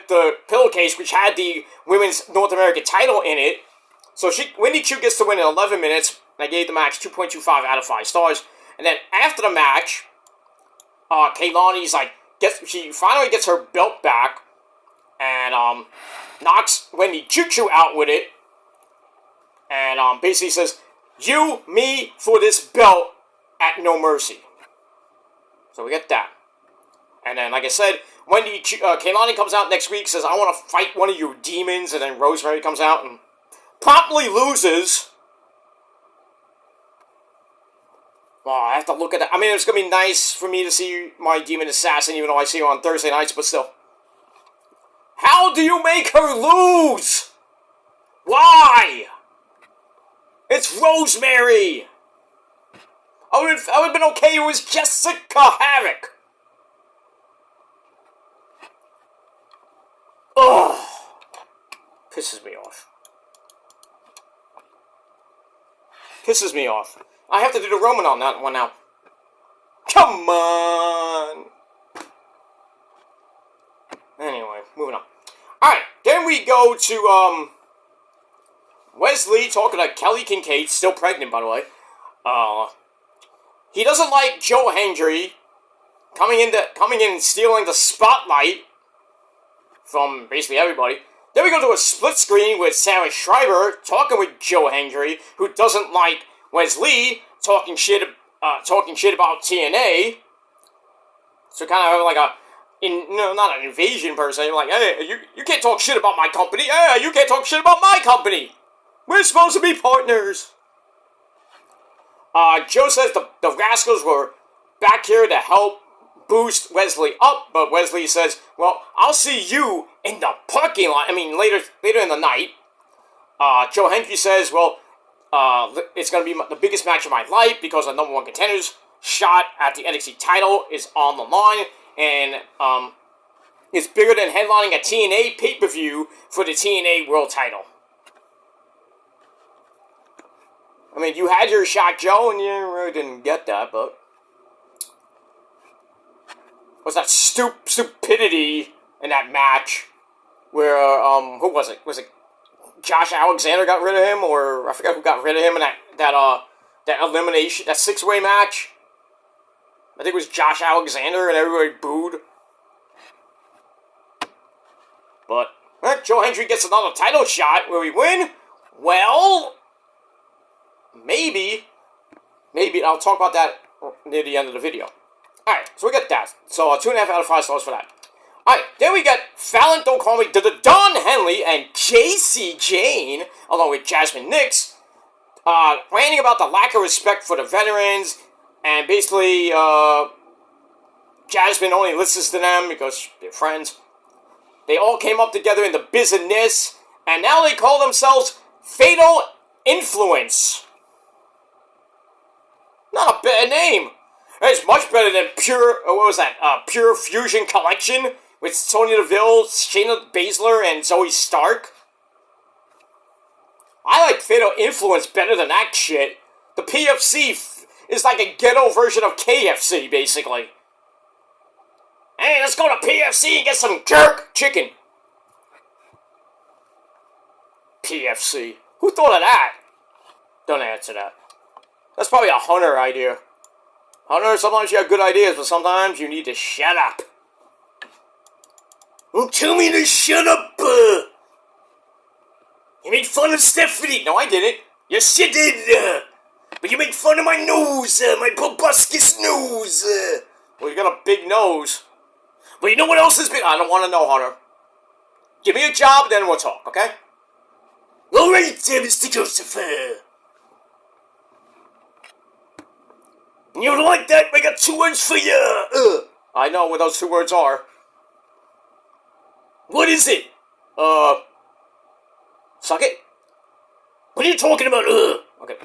the pillowcase, which had the Women's North American title in it. So, Wendy Choo gets to win in 11 minutes. And I gave the match 2.25 out of 5 stars. And then after the match, Kaylani's she finally gets her belt back and knocks Wendy Choo Choo out with it. And basically says, you, me, for this belt at No Mercy. So we get that. And then, like I said, Kaylani comes out next week, says, I want to fight one of your demons. And then Rosemary comes out and promptly loses. Well, I have to look at that. I mean, it's going to be nice for me to see my demon assassin, even though I see her on Thursday nights, but still. How do you make her lose? Why? It's Rosemary. I would have been okay if it was Jessica Havoc. Ugh. Pisses me off. Pisses me off. I have to do the Roman on that one now. Come on! Anyway, moving on. Alright, then we go to, Wesley talking to Kelly Kincaid, still pregnant, by the way. He doesn't like Joe Hendry coming in and stealing the spotlight from basically everybody. Then we go to a split screen with Sarah Schreiber talking with Joe Hendry, who doesn't like Wesley talking shit about TNA. So kind of not an invasion per se. Like, hey, you can't talk shit about my company. Hey, you can't talk shit about my company. We're supposed to be partners. Joe says the Rascals were back here to help boost Wesley up, but Wesley says, well, I'll see you in the parking lot. I mean, later in the night. Joe Hendry says, well, it's going to be the biggest match of my life because the number one contender's shot at the NXT title is on the line, and it's bigger than headlining a TNA pay-per-view for the TNA World title. I mean, you had your shot, Joe, and you really didn't get that, but was that stupidity in that match where, who was it? Was it Josh Alexander got rid of him, or I forgot who got rid of him in that that elimination, that six-way match. I think it was Josh Alexander and everybody booed. But Joe Hendry gets another title shot where we win. Well, maybe. I'll talk about that near the end of the video. Alright, so we got that. So 2.5 out of 5 stars for that. Alright, then we got Fallon Don't Call Me, Don Henley, and Casey Jane, along with Jasmine Nix, ranting about the lack of respect for the veterans, and basically, Jasmine only listens to them because they're friends. They all came up together in the business, and now they call themselves Fatal Influence. Not a bad name. It's much better than Pure Fusion Collection with Sonya Deville, Shayna Baszler, and Zoe Stark. I like Fatal Influence better than that shit. The PFC is like a ghetto version of KFC, basically. Hey, let's go to PFC and get some jerk chicken. PFC. Who thought of that? Don't answer that. That's probably a Hunter idea. Hunter, sometimes you have good ideas, but sometimes you need to shut up. Don't tell me to shut up, You made fun of Stephanie. No, I didn't. Yes, you did, But you made fun of my nose, my proboscis nose. Well, you got a big nose. But you know what else is big? I don't want to know, Hunter. Give me a job, then we'll talk, okay? All right, Mr. Joseph. You don't like that? I got 2 words for you. I know what those 2 words are. What is it? Suck it? What are you talking about? Okay.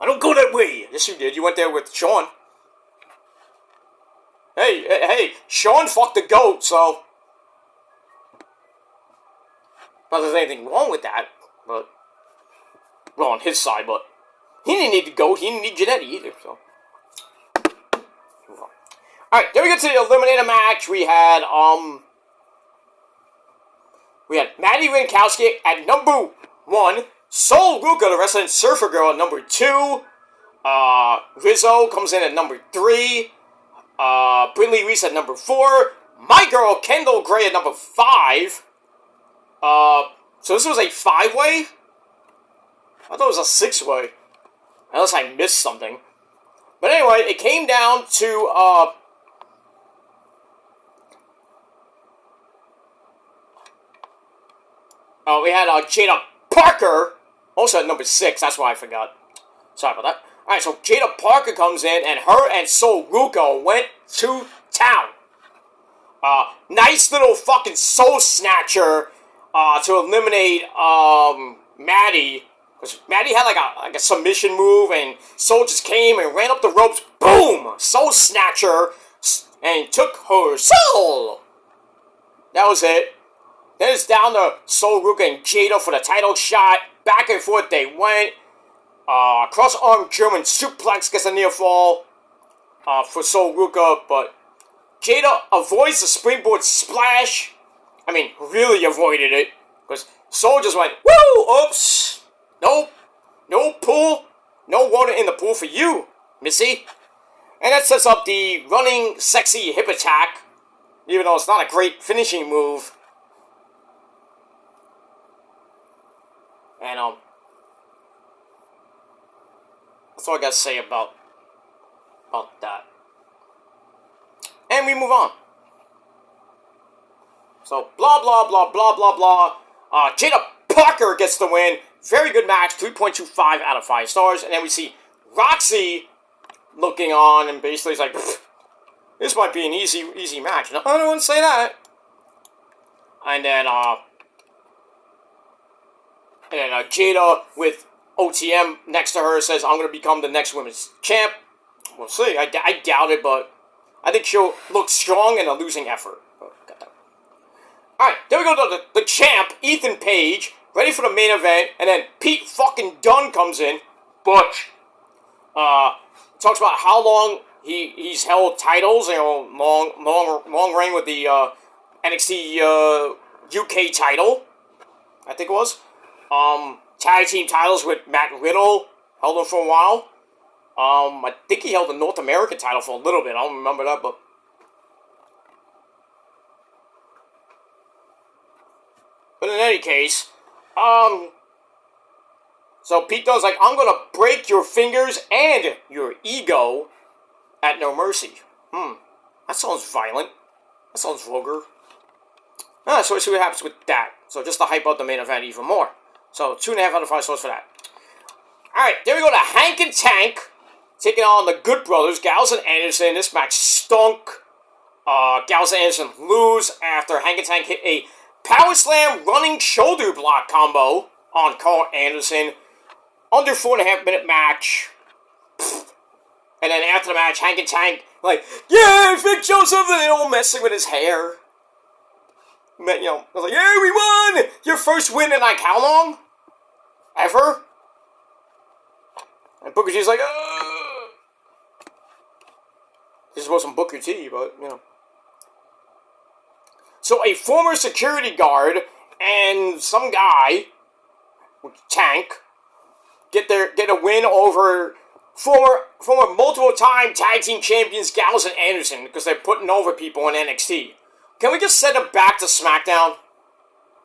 I don't go that way. Yes, you did. You went there with Sean. Hey, Sean fucked the goat, so... Not that there's anything wrong with that, but... Well, on his side, but... He didn't need the goat, he didn't need Janetti either, so... Alright, then we get to the Eliminator match. We had Maddie Winkowski at number 1. Sol Ruka, the wrestling Surfer Girl, at number 2. Rizzo comes in at number 3. Brinley Reese at number 4. My girl, Kendall Gray, at number 5. So this was a 5-way? I thought it was a 6-way. Unless I missed something. But anyway, it came down to, we had, Jada Parker, also at number 6, that's why I forgot. Sorry about that. Alright, so Jada Parker comes in, and her and Sol Ruka went to town. Nice little fucking soul snatcher, to eliminate, Maddie. Because Maddie had like a submission move, and Soul just came and ran up the ropes. Boom! Soul snatcher, and took her soul. That was it. Then it's down to Sol Ruka and Jada for the title shot. Back and forth they went. Cross-arm German suplex gets a near fall for Sol Ruka, but Jada avoids the springboard splash. I mean, really avoided it. Because Sol just went, woo! Oops! Nope. No pool. No water in the pool for you, Missy. And that sets up the running sexy hip attack. Even though it's not a great finishing move. And, that's all I gotta say about that. And we move on. So, blah, blah, blah, blah, blah, blah. Jada Parker gets the win. Very good match, 3.25 out of 5 stars. And then we see Roxy looking on, and basically it's like, this might be an easy match. No, I don't want to say that. And then, Jada with OTM next to her says, I'm going to become the next women's champ. We'll see. I doubt it, but I think she'll look strong in a losing effort. Alright, then we go to the champ, Ethan Page, ready for the main event, and then Pete fucking Dunne comes in. Butch. Talks about how long he's held titles, long reign with the NXT UK title, I think it was. Tag team titles with Matt Riddle, Held him for a while. I think he held the North American title for a little bit. I don't remember that, but... But in any case, so Pete Dunne's like, I'm gonna break your fingers and your ego at No Mercy. That sounds violent. That sounds vulgar. So we'll see what happens with that. So just to hype up the main event even more. So 2.5 out of 5 stars for that. Alright, then we go to Hank and Tank, taking on the Good Brothers, Gallows and Anderson. This match stunk. Gallows and Anderson lose after Hank and Tank hit a Power Slam running shoulder block combo on Carl Anderson. Under 4.5 minute match. And then after the match, Hank and Tank, like, yeah, Vic Joseph, and they're all messing with his hair. I was like, yeah, we won! Your first win in like how long? Ever? And Booker T's like, this wasn't Booker T, but, So a former security guard and some guy, Tank, get a win over former multiple-time tag team champions Gallows and Anderson because they're putting over people in NXT. Can we just send them back to SmackDown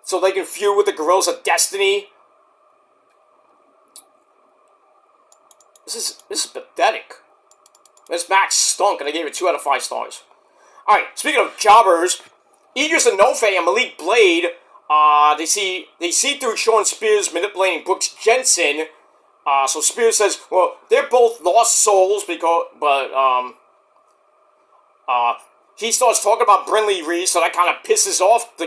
so they can feud with the Guerrillas of Destiny? This is pathetic. This match stunk, and I gave it 2 out of 5 stars. Alright, speaking of jobbers, Idris Enofe and Malik Blade, they see through Sean Spears manipulating Brooks Jensen. So Spears says, well, they're both lost souls but he starts talking about Brinley Reese, so that kind of pisses off the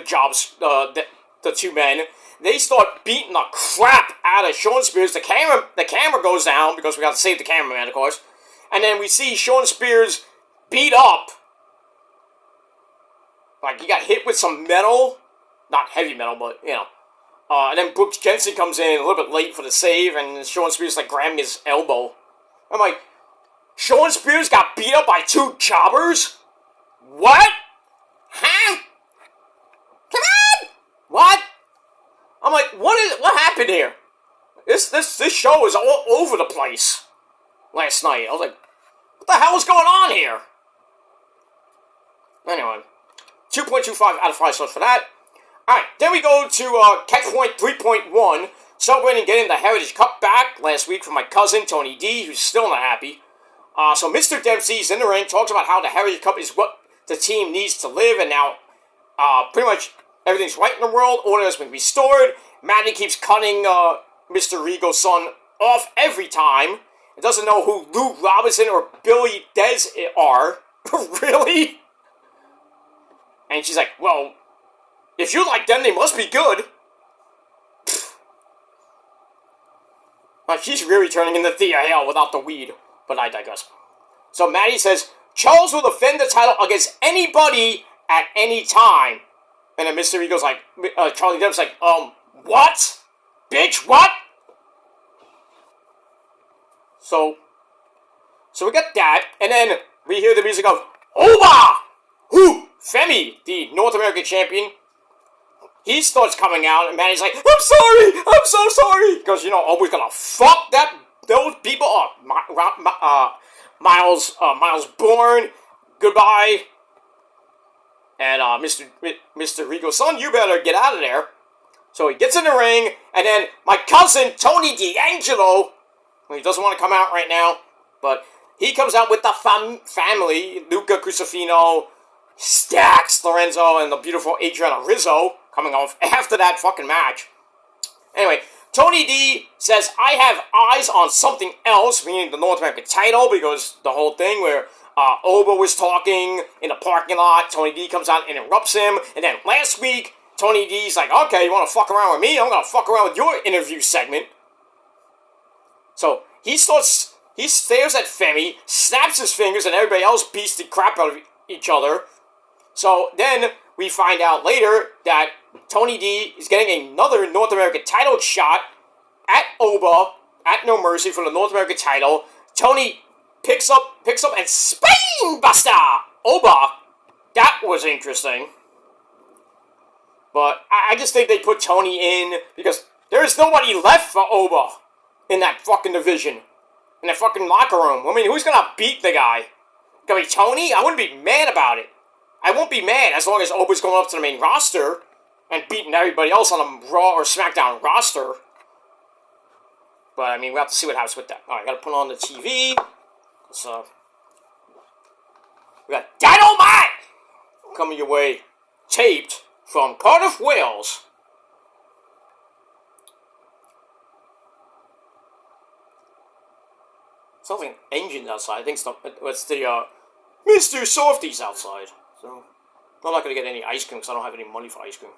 the two men. They start beating the crap out of Sean Spears. The camera goes down because we got to save the cameraman, of course. And then we see Sean Spears beat up. Like, he got hit with some metal. Not heavy metal, but, and then Brooks Jensen comes in a little bit late for the save, and Sean Spears, like, grabbing his elbow. I'm like, Sean Spears got beat up by 2 jobbers? What? Huh? Come on! What? I'm like, what happened here? This show was all over the place last night. I was like, what the hell is going on here? Anyway, 2.25 out of 5 stars for that. Alright, then we go to Catchpoint 3.1, celebrating getting the Heritage Cup back last week from my cousin, Tony D, who's still not happy. So Mr. Dempsey's in the ring, talks about how the Heritage Cup is what the team needs to live, and now pretty much everything's right in the world, order has been restored. Manny keeps cutting Mr. Regal's son off every time. He doesn't know who Luke Robinson or Billy Dez are. Really? And she's like, well, if you like them, they must be good. Like, she's really turning into Thea Hale without the weed. But I digress. So Maddie says, Charles will defend the title against anybody at any time. And then Mr. Ego's like, Charlie Demp's like, what? Bitch, what? So we got that, and then we hear the music of Oba! Who? Femi, the North American champion. He starts coming out, and Manny's like, I'm sorry! I'm so sorry! Because, always gonna fuck those people up. Miles Bourne, goodbye. And Mr. Rico's son, you better get out of there. So he gets in the ring, and then my cousin, Tony D'Angelo, well, he doesn't want to come out right now, but he comes out with the family, Luca Crucifino, Stax Lorenzo, and the beautiful Adriana Rizzo, coming off after that fucking match. Anyway, Tony D says, I have eyes on something else, meaning the North American title, because the whole thing where Oba was talking in the parking lot, Tony D comes out and interrupts him, and then last week, Tony D's like, okay, you want to fuck around with me? I'm going to fuck around with your interview segment. So, he stares at Femi, snaps his fingers, and everybody else beats the crap out of each other. So, then we find out later that Tony D is getting another North American title shot at Oba, at No Mercy for the North American title. Tony picks up and Spain Buster Oba. That was interesting. But I just think they put Tony in because there is nobody left for Oba in that fucking division. In that fucking locker room. I mean, who's gonna beat the guy? Gonna be Tony? I wouldn't be mad about it. I won't be mad as long as Oba's going up to the main roster and beating everybody else on the Raw or SmackDown roster. But, I mean, we'll have to see what happens with that. Alright, gotta put on the TV. So, we got Dynamite coming your way. Taped from Cardiff, Wales. Something engine outside. I think it's the Mr. Softies outside. So I'm not gonna get any ice cream because I don't have any money for ice cream.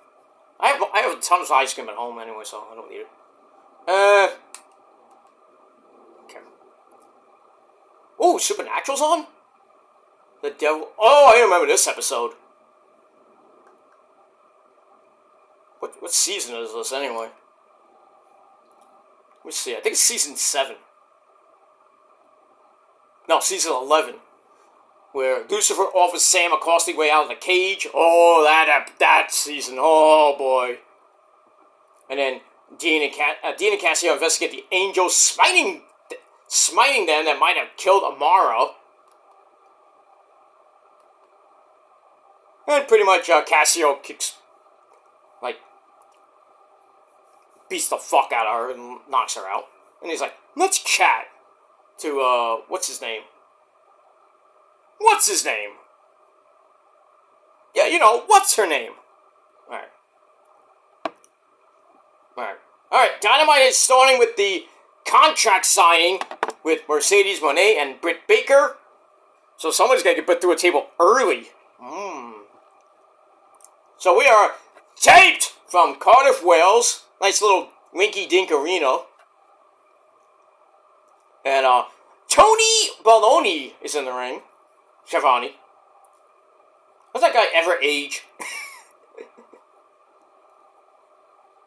I have a ton of ice cream at home anyway, so I don't need it. Okay. Oh, Supernatural's on? The devil. Oh, I remember this episode. What season is this anyway? Let me see. I think it's season 7. No, season 11. Where Lucifer offers Sam a costly way out of the cage. Oh, that season. Oh, boy. And then Dean and Cassio investigate the angels smiting them that might have killed Amara. And pretty much Cassio beats the fuck out of her and knocks her out. And he's like, let's chat to, what's his name? What's his name? Yeah, you know, what's her name? Alright, Dynamite is starting with the contract signing with Mercedes Moné and Britt Baker. So somebody's got to get put through a table early. So we are taped from Cardiff, Wales. Nice little rinky-dink arena. And Tony Baloney is in the ring. Schiavone. Does that guy ever age?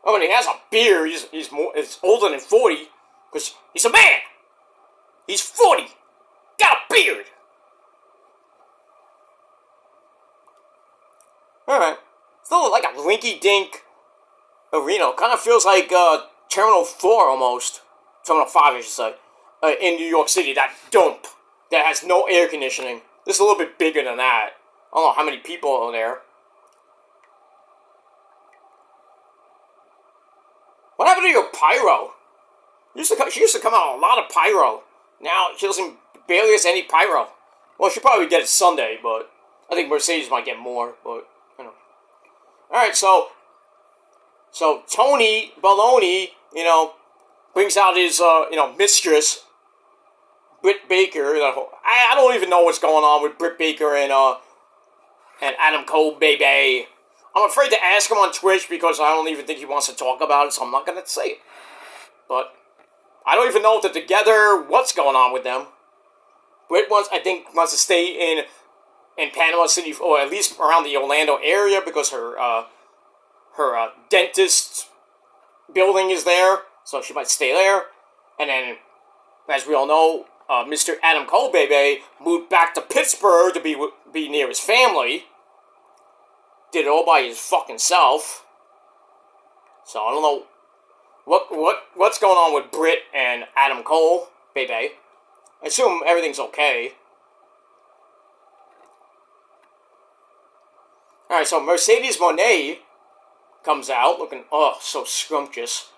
Oh, and he has a beard. He's older than 40. Because he's a man. He's 40. Got a beard. Alright. Still like a rinky-dink arena. Kind of feels like Terminal 4 almost. Terminal 5, I should say. In New York City. That dump. That has no air conditioning. This is a little bit bigger than that. I don't know how many people are there. What happened to your pyro? She used to come out a lot of pyro. Now she doesn't barely has any pyro. Well, she'll probably get it Sunday, but I think Mercedes might get more. But you know. All right, so Tony Baloney, brings out his mistress. Britt Baker. I don't even know what's going on with Britt Baker and Adam Cole, baby. I'm afraid to ask him on Twitch because I don't even think he wants to talk about it, so I'm not going to say it. But I don't even know if they're together, what's going on with them. Britt wants to stay in Panama City, or at least around the Orlando area, because her dentist building is there, so she might stay there. And then, as we all know, Mr. Adam Cole, baby, moved back to Pittsburgh to be near his family. Did it all by his fucking self. So I don't know what's going on with Britt and Adam Cole, baby. I assume everything's okay. Alright, so Mercedes Moné comes out looking, so scrumptious.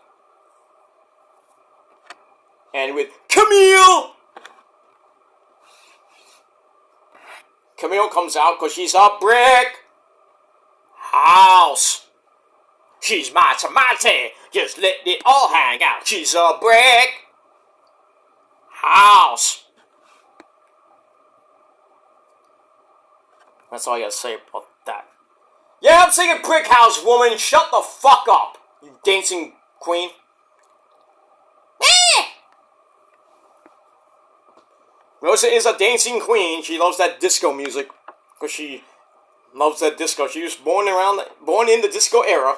And with Camille comes out because she's a brick house. She's my tomato. Just let it all hang out. She's a brick house. That's all I gotta say about that. Yeah, I'm singing Brick House, woman. Shut the fuck up, you dancing queen. Rosa is a dancing queen. She loves that disco music. Because she loves that disco. She was born in the disco era.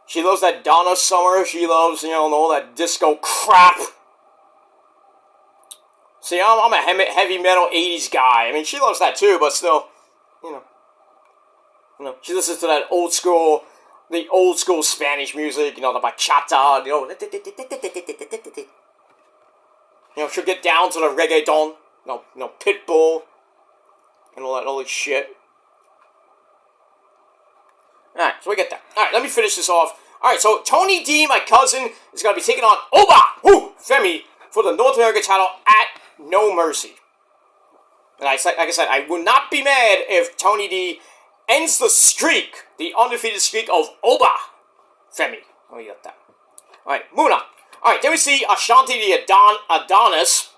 She loves that Donna Summer. She loves, all that disco crap. See, I'm a heavy metal 80s guy. I mean, she loves that too, but still, she listens to that old school the old school Spanish music, the bachata, she'll get down to the reggaeton, Pitbull, and all this shit. Alright, so we get that. Alright, let me finish this off. Alright, so Tony D, my cousin, is going to be taking on Oba Femi for the North American title at No Mercy. And like I said, I would not be mad if Tony D ends the streak, the undefeated streak of Oba Femi. Let me get that. Alright, moving on. Alright, then we see Ashanti the Adonis,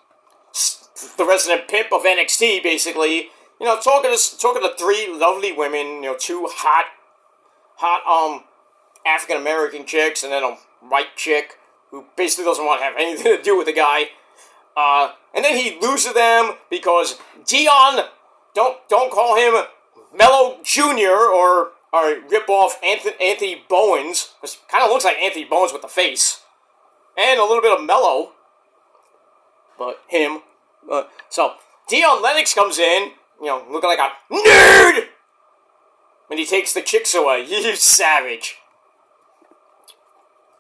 the resident pimp of NXT, basically. Talking to three lovely women, two hot African American chicks, and then a white chick who basically doesn't want to have anything to do with the guy. And then he loses them because Dion, don't call him Mello Jr. or rip off Anthony Bowens, because he kind of looks like Anthony Bowens with the face, and a little bit of Mello, but him. So Dion Lennox comes in, looking like a nerd, and he takes the chicks away. You savage.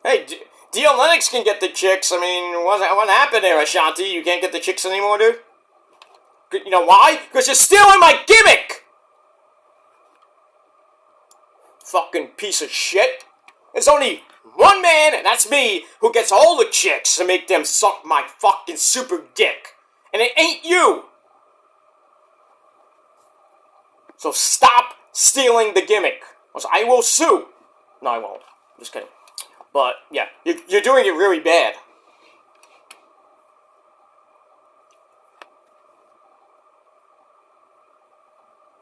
Hey, Dion Lennox can get the chicks. I mean, what happened there, Ashanti? You can't get the chicks anymore, dude? You know why? Because you're stealing my gimmick! Fucking piece of shit. There's only one man, and that's me, who gets all the chicks to make them suck my fucking super dick. And it ain't you! So stop stealing the gimmick, or I will sue. No, I won't. Just kidding. But, yeah, you're doing it really bad.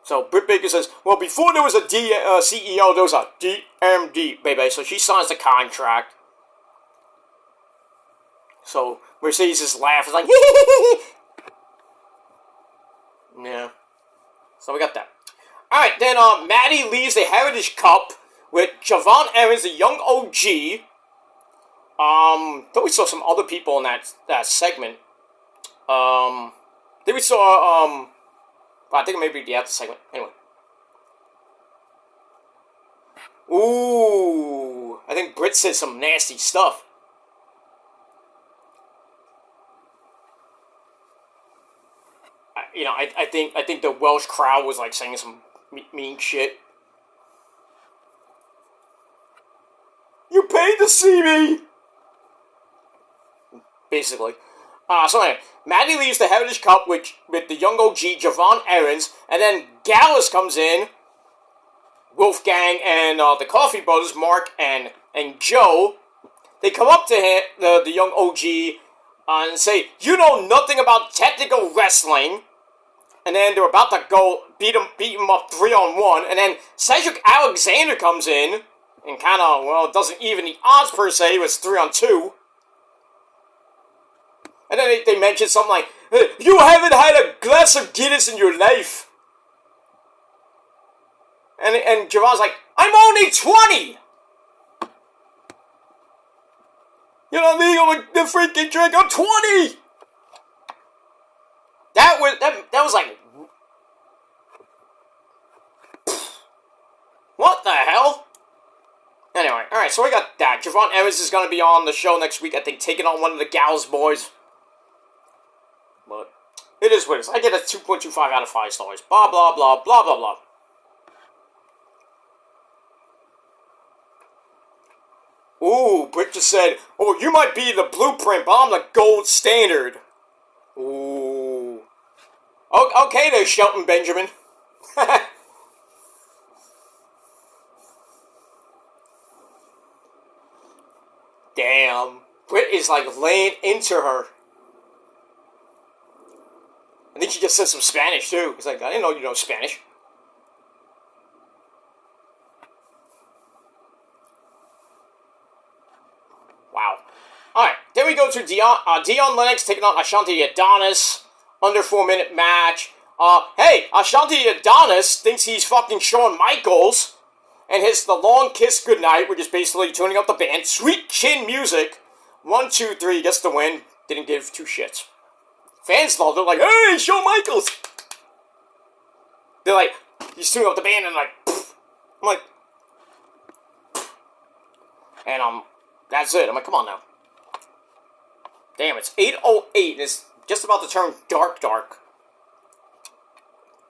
So, Britt Baker says, well, before there was a CEO, there was a DMD, baby. So she signs the contract. So, Mercedes just laughs. It's like, yeah. So we got that. Alright, then Maddie leaves the Heritage Cup with Javon Evans, the young OG. Then we saw some other people in that segment. Then we saw, I think maybe the after segment. Anyway. Ooh, I think Britt said some nasty stuff. I think the Welsh crowd was like saying some mean shit. You paid to see me! Basically. So anyway, Maddie leaves the Heritage Cup with the young OG, Javon Evans, and then Gallus comes in, Wolfgang and the Coffee Brothers, Mark and Joe. They come up to him, the young OG, and say, you know nothing about technical wrestling. And then they're about to go beat him up 3-on-1, and then Cedric Alexander comes in, and kind of, doesn't even the odds per se, it was 3-on-2. And then they mention something like, you haven't had a glass of Guinness in your life. And Javon's like, I'm only 20! You're not legal to freaking drink, I'm 20! That was like, what the hell? Anyway, alright, so we got that. Javon Evans is going to be on the show next week, I think, taking on one of the Gals boys. But it is what it is. I get a 2.25 out of 5 stars. Blah, blah, blah, blah, blah, blah. Ooh, Britt just said, oh, you might be the blueprint, but I'm the gold standard. Ooh. Okay there, Shelton Benjamin. Damn. Britt is like laying into her. I think she just said some Spanish too. It's like, I didn't know you know Spanish. Wow. Alright, then we go to Dion Lennox taking on Ashanti Adonis. Under 4-minute match. Hey, Ashanti Adonis thinks he's fucking Shawn Michaels. And hits the long kiss goodnight, which is basically tuning up the band. Sweet chin music. 1, 2, 3, gets the win. Didn't give 2 shits. Fans loved it, like, hey, Shawn Michaels! They're like, he's tuning up the band and like, pfft. I'm like, pfft. And that's it. I'm like, come on now. Damn, it's 8:08. It's just about to turn dark.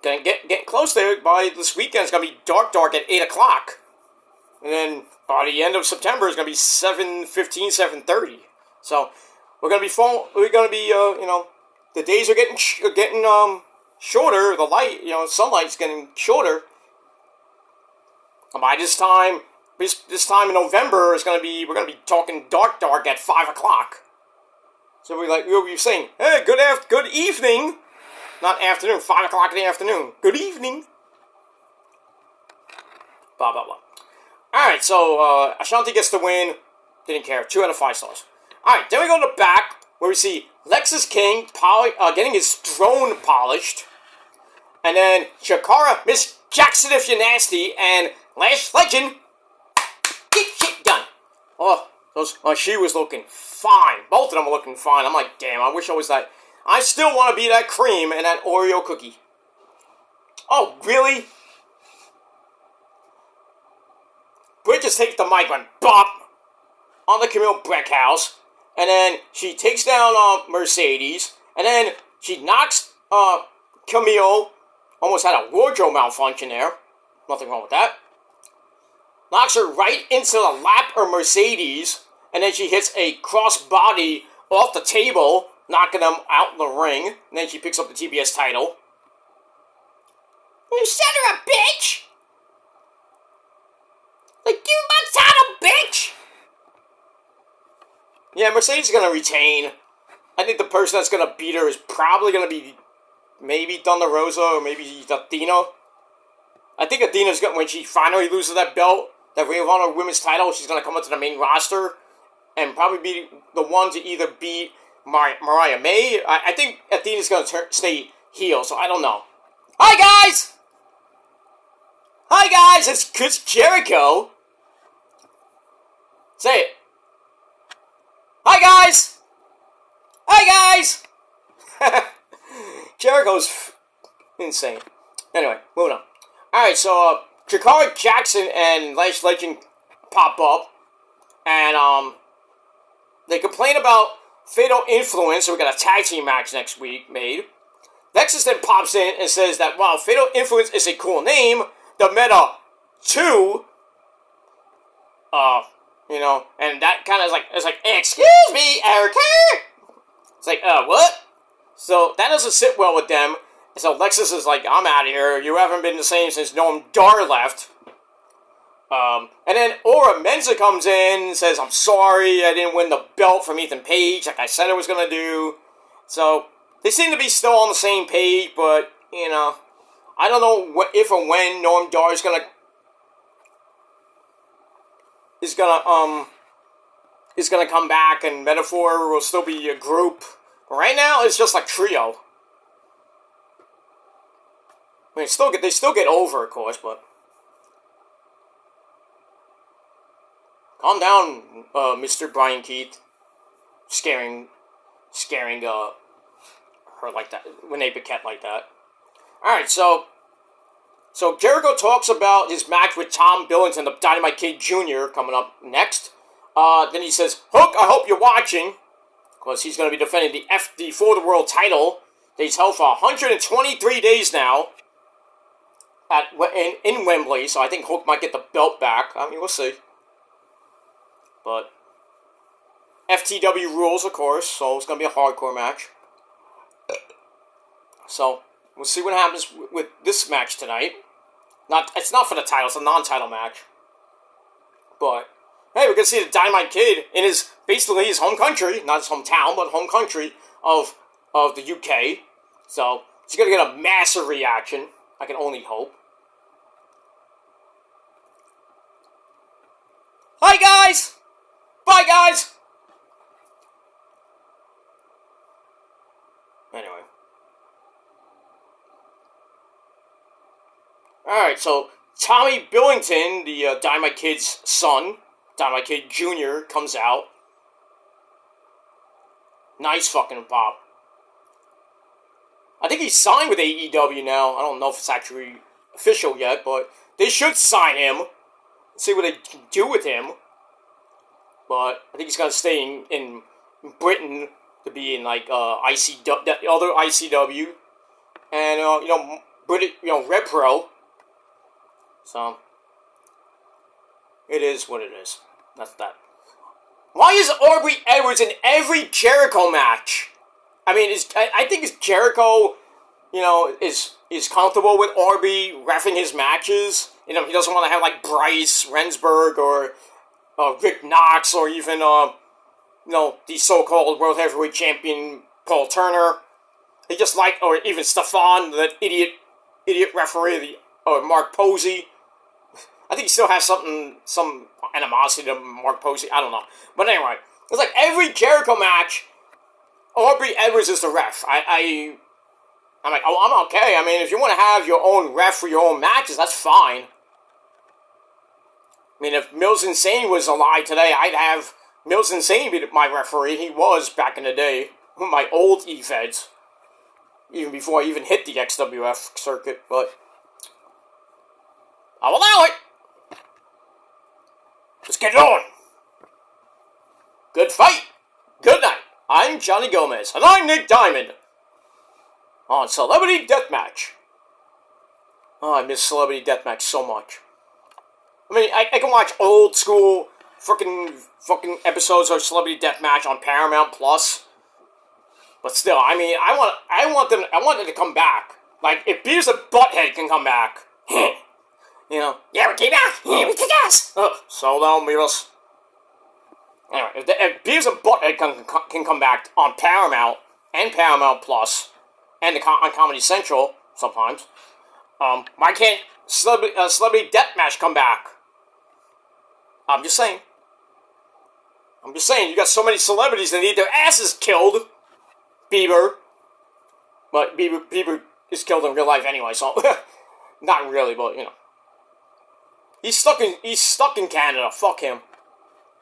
Getting close there. By this weekend, it's gonna be dark at 8 o'clock. And then by the end of September, it's gonna be 7:15, 7:30. So we're gonna be the days are getting shorter. The light, sunlight's getting shorter. And by this time in November, we're gonna be talking dark at 5 o'clock. So we'll be saying, hey, good evening. Not afternoon, 5 o'clock in the afternoon. Good evening. Blah, blah, blah. Alright, so Ashanti gets the win. Didn't care. 2 out of 5 stars. Alright, then we go to the back, where we see Lexis King getting his throne polished. And then Shakara, Miss Jackson if you're nasty, and Lash Legend, get shit done. She was looking fine. Both of them were looking fine. I'm like, damn, I wish I was that. I still want to be that cream and that Oreo cookie. Oh, really? Britt just takes the mic and bop on the Camille Breckhouse. And then she takes down Mercedes. And then she knocks Camille. Almost had a wardrobe malfunction there. Nothing wrong with that. Knocks her right into the lap of Mercedes. And then she hits a crossbody off the table, knocking them out in the ring. And then she picks up the TBS title. You set her up, bitch! Like, give my title, bitch! Yeah, Mercedes is going to retain. I think the person that's going to beat her is probably going to be maybe Thunder Rosa or maybe Athena. I think Athena's going, when she finally loses that belt, that Ring of Honor Women's title, she's going to come up to the main roster and probably be the one to either beat Mariah May. I think Athena's going to stay heel, so I don't know. Hi, guys! Hi, guys! It's Chris Jericho. Say it. Hi, guys! Hi, guys! Jericho's insane. Anyway, moving on. Alright, so, Jakara Jackson and Lash Legend pop up. And, they complain about Fatal Influence, so we got a tag team match next week made. Lexis then pops in and says that while Fatal Influence is a cool name, the Meta 2, and that kind of is like, excuse me, Erica? It's like, what? So that doesn't sit well with them. So Lexis is like, I'm out of here. You haven't been the same since Noam Dar left. And then Aura Menza comes in and says, I'm sorry, I didn't win the belt from Ethan Page like I said I was going to do. So they seem to be still on the same page, but, I don't know if or when Noam Dar is gonna come back and Metaphor will still be a group. But right now, it's just like trio. I mean, they still get over, of course, but calm down, Mr. Brian Keith. Scaring her like that, Renee Paquette like that. Alright, so Jericho talks about his match with Tom Billington, the Dynamite Kid Jr. coming up next. Then he says, Hook, I hope you're watching, because he's going to be defending the For the World title that he's held for 123 days now in Wembley, so I think Hook might get the belt back. I mean, we'll see. But FTW rules, of course, so it's going to be a hardcore match. So we'll see what happens with this match tonight. It's not for the title, it's a non-title match. But, hey, we're going to see the Dynamite Kid in basically his home country, not his hometown, but home country of the UK. So, he's going to get a massive reaction. I can only hope. Hi, guys! Bye, guys! Anyway. Alright, so Tommy Billington, the Dynamite Kid's son, Dynamite Kid Jr., comes out. Nice fucking pop. I think he's signed with AEW now. I don't know if it's actually official yet, but they should sign him. See what they can do with him. but I think he's gonna stay in Britain to be in like ICW, the other ICW, and British, Red Pro. So it is what it is. That's that. Why is Aubrey Edwards in every Jericho match? I mean, I think Jericho, is comfortable with Aubrey reffing his matches. He doesn't want to have like Bryce Rensburg or Rick Knox or even the so-called World Heavyweight Champion Paul Turner. He just or even Stefan, that idiot referee, or Mark Posey. I think he still has some animosity to Mark Posey. I don't know. But anyway, it's like every Jericho match, Aubrey Edwards is the ref. I'm like, oh, I'm okay. I mean, if you want to have your own ref for your own matches, that's fine. I mean, if Mills Insane was alive today, I'd have Mills Insane be my referee. He was back in the day. My old E-Feds. Even before I even hit the XWF circuit, but I'll allow it. Let's get it on. Good fight. Good night. I'm Johnny Gomez. And I'm Nick Diamond. On Celebrity Deathmatch. Oh, I miss Celebrity Deathmatch so much. I mean, I can watch old school fucking episodes of Celebrity Deathmatch on Paramount Plus. But still, I mean, I want them to come back. Like, if Beavis and Butthead can come back. Yeah, we came back. Yeah, we kick ass. So down, Beavis. Anyway, if Beavis and Butthead can come back on Paramount and Paramount Plus and on Comedy Central sometimes, why can't Celebrity Deathmatch come back? I'm just saying. You got so many celebrities that need their asses killed. Bieber. But Bieber is killed in real life anyway, so not really, but He's stuck in Canada. Fuck him.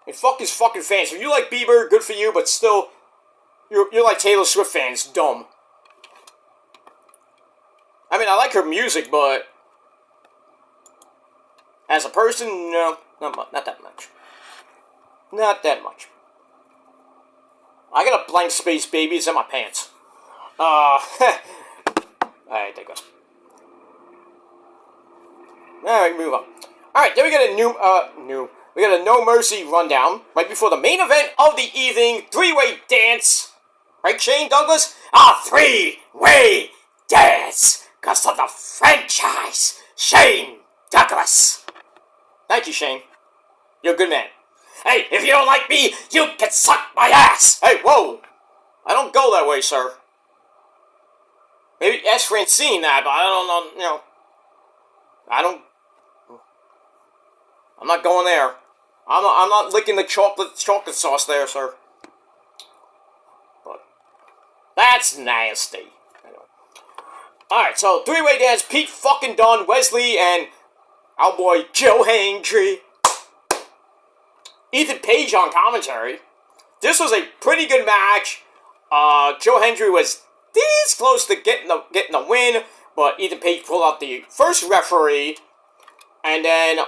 And fuck his fucking fans. If you like Bieber, good for you, but still, you're like Taylor Swift fans, dumb. I mean, I like her music, but as a person, no, not that much. Not that much. I got a blank space, baby. It's in my pants. Alright, there goes. Alright, move on. Alright, then we got we got a No Mercy rundown right before the main event of the evening, three-way dance. Right, Shane Douglas? A three-way dance. Because of the franchise, Shane Douglas. Thank you, Shane. You're a good man. Hey, if you don't like me, you can suck my ass. Hey, whoa. I don't go that way, sir. Maybe ask Francine that, but I don't know, I'm not going there. I'm not licking the chocolate sauce there, sir. But that's nasty. Anyway. Alright, so three-way dance, Pete fucking Dunne, Wesley, and our boy Joe Hendry. Ethan Page on commentary. This was a pretty good match. Joe Hendry was this close to getting the win, but Ethan Page pulled out the first referee, and then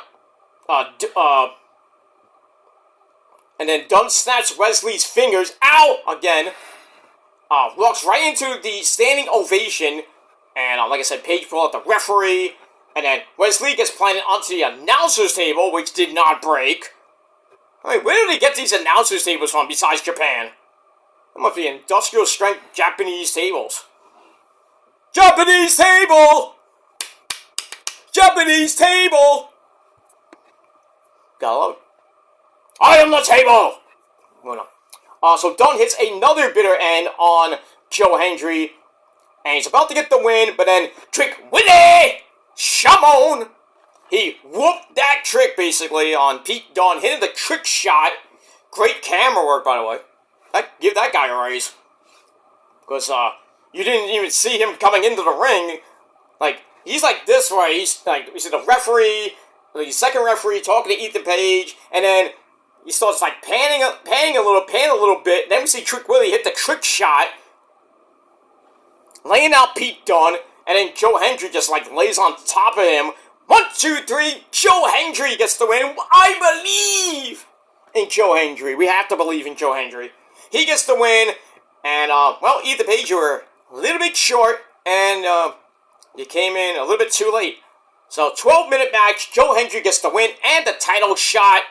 Dunne snaps Wesley's fingers, ow, again, walks right into the standing ovation, and like I said, Page pulled out the referee, and then Wesley gets planted onto the announcer's table, which did not break. I mean, where do they get these announcers tables from besides Japan? It must be industrial strength Japanese tables. Japanese table! Japanese table! Gotta love it. I am the table! Well, no. So Dunne hits another bitter end on Joe Hendry, and he's about to get the win, but then Trick Willie Shamon, he whooped that trick, basically, on Pete Dunne, hitting the trick shot. Great camera work, by the way. Give that guy a raise. Because, you didn't even see him coming into the ring. Like, he's like this way. He's like, you see the referee, the second referee talking to Ethan Page, and then he starts, like, panning a little bit. Then we see Trick Willie hit the trick shot, laying out Pete Dunne, and then Joe Hendry just, like, lays on top of him. 1, 2, 3, Joe Hendry gets the win, I believe! in Joe Hendry. We have to believe in Joe Hendry. He gets the win, and, well, Ethan Page, you were a little bit short, and you came in a little bit too late. So, 12-minute match, Joe Hendry gets the win and the title shot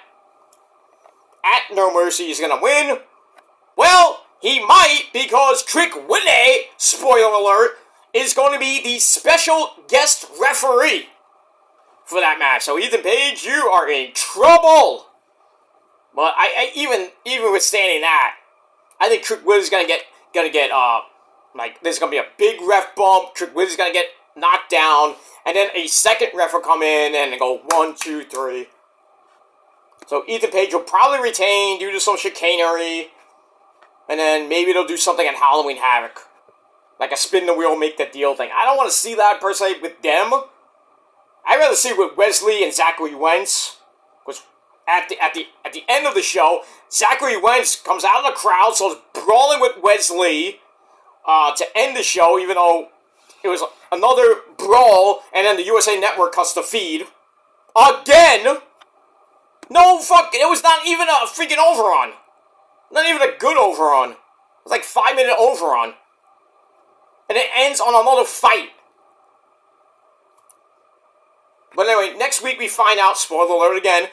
at No Mercy. He's going to win. Well, he might, because Trick Willie, spoiler alert, is going to be the special guest referee for that match. So, Ethan Page, you are in trouble. But I even withstanding that, I think Trick Willie's gonna get there's gonna be a big ref bump. Trick Willie's gonna get knocked down, and then a second ref will come in and go 1, 2, 3. So Ethan Page will probably retain due to some chicanery, and then maybe they'll do something at Halloween Havoc, like a spin the wheel, make the deal thing. I don't want to see that per se with them. I'd rather see it with Wesley and Zachary Wentz. Because at the end of the show, Zachary Wentz comes out of the crowd, so it's brawling with Wesley to end the show, even though it was another brawl, and then the USA Network cuts the feed. Again! No, fuck, it was not even a freaking overrun. Not even a good overrun. It was like 5-minute overrun. And it ends on another fight. But anyway, next week we find out, spoiler alert again,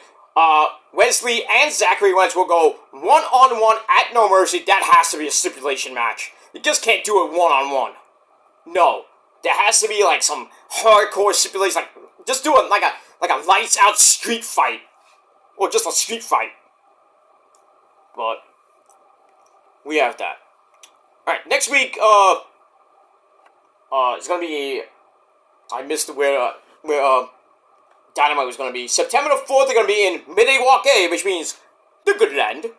Wesley and Zachary Wentz will go one-on-one at No Mercy. That has to be a stipulation match. You just can't do it one-on-one. No. There has to be like some hardcore stipulation. Like, just do it like a lights-out street fight. Or just a street fight. But we have that. Alright, next week, it's gonna be, I missed where Dynamite was going to be. September the 4th, they're going to be in Milwaukee, which means the good land.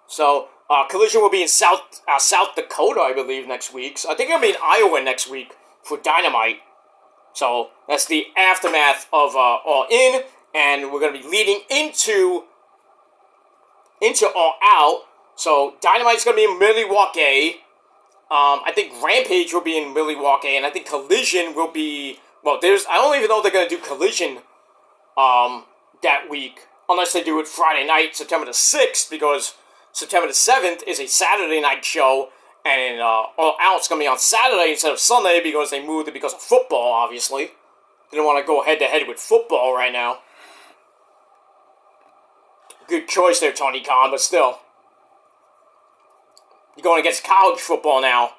So, Collision will be in South Dakota, I believe, next week. So I think it'll be in Iowa next week for Dynamite. So, that's the aftermath of All In, and we're going to be leading into All Out. So, Dynamite's going to be in Milwaukee. I think Rampage will be in Milwaukee, and I think Collision will be... Well, I don't even know if they're going to do Collision that week, unless they do it Friday night, September the 6th, because September the 7th is a Saturday night show, and All Out's going to be on Saturday instead of Sunday, because they moved it because of football, obviously. They don't want to go head-to-head with football right now. Good choice there, Tony Khan, but still. You're going against college football now.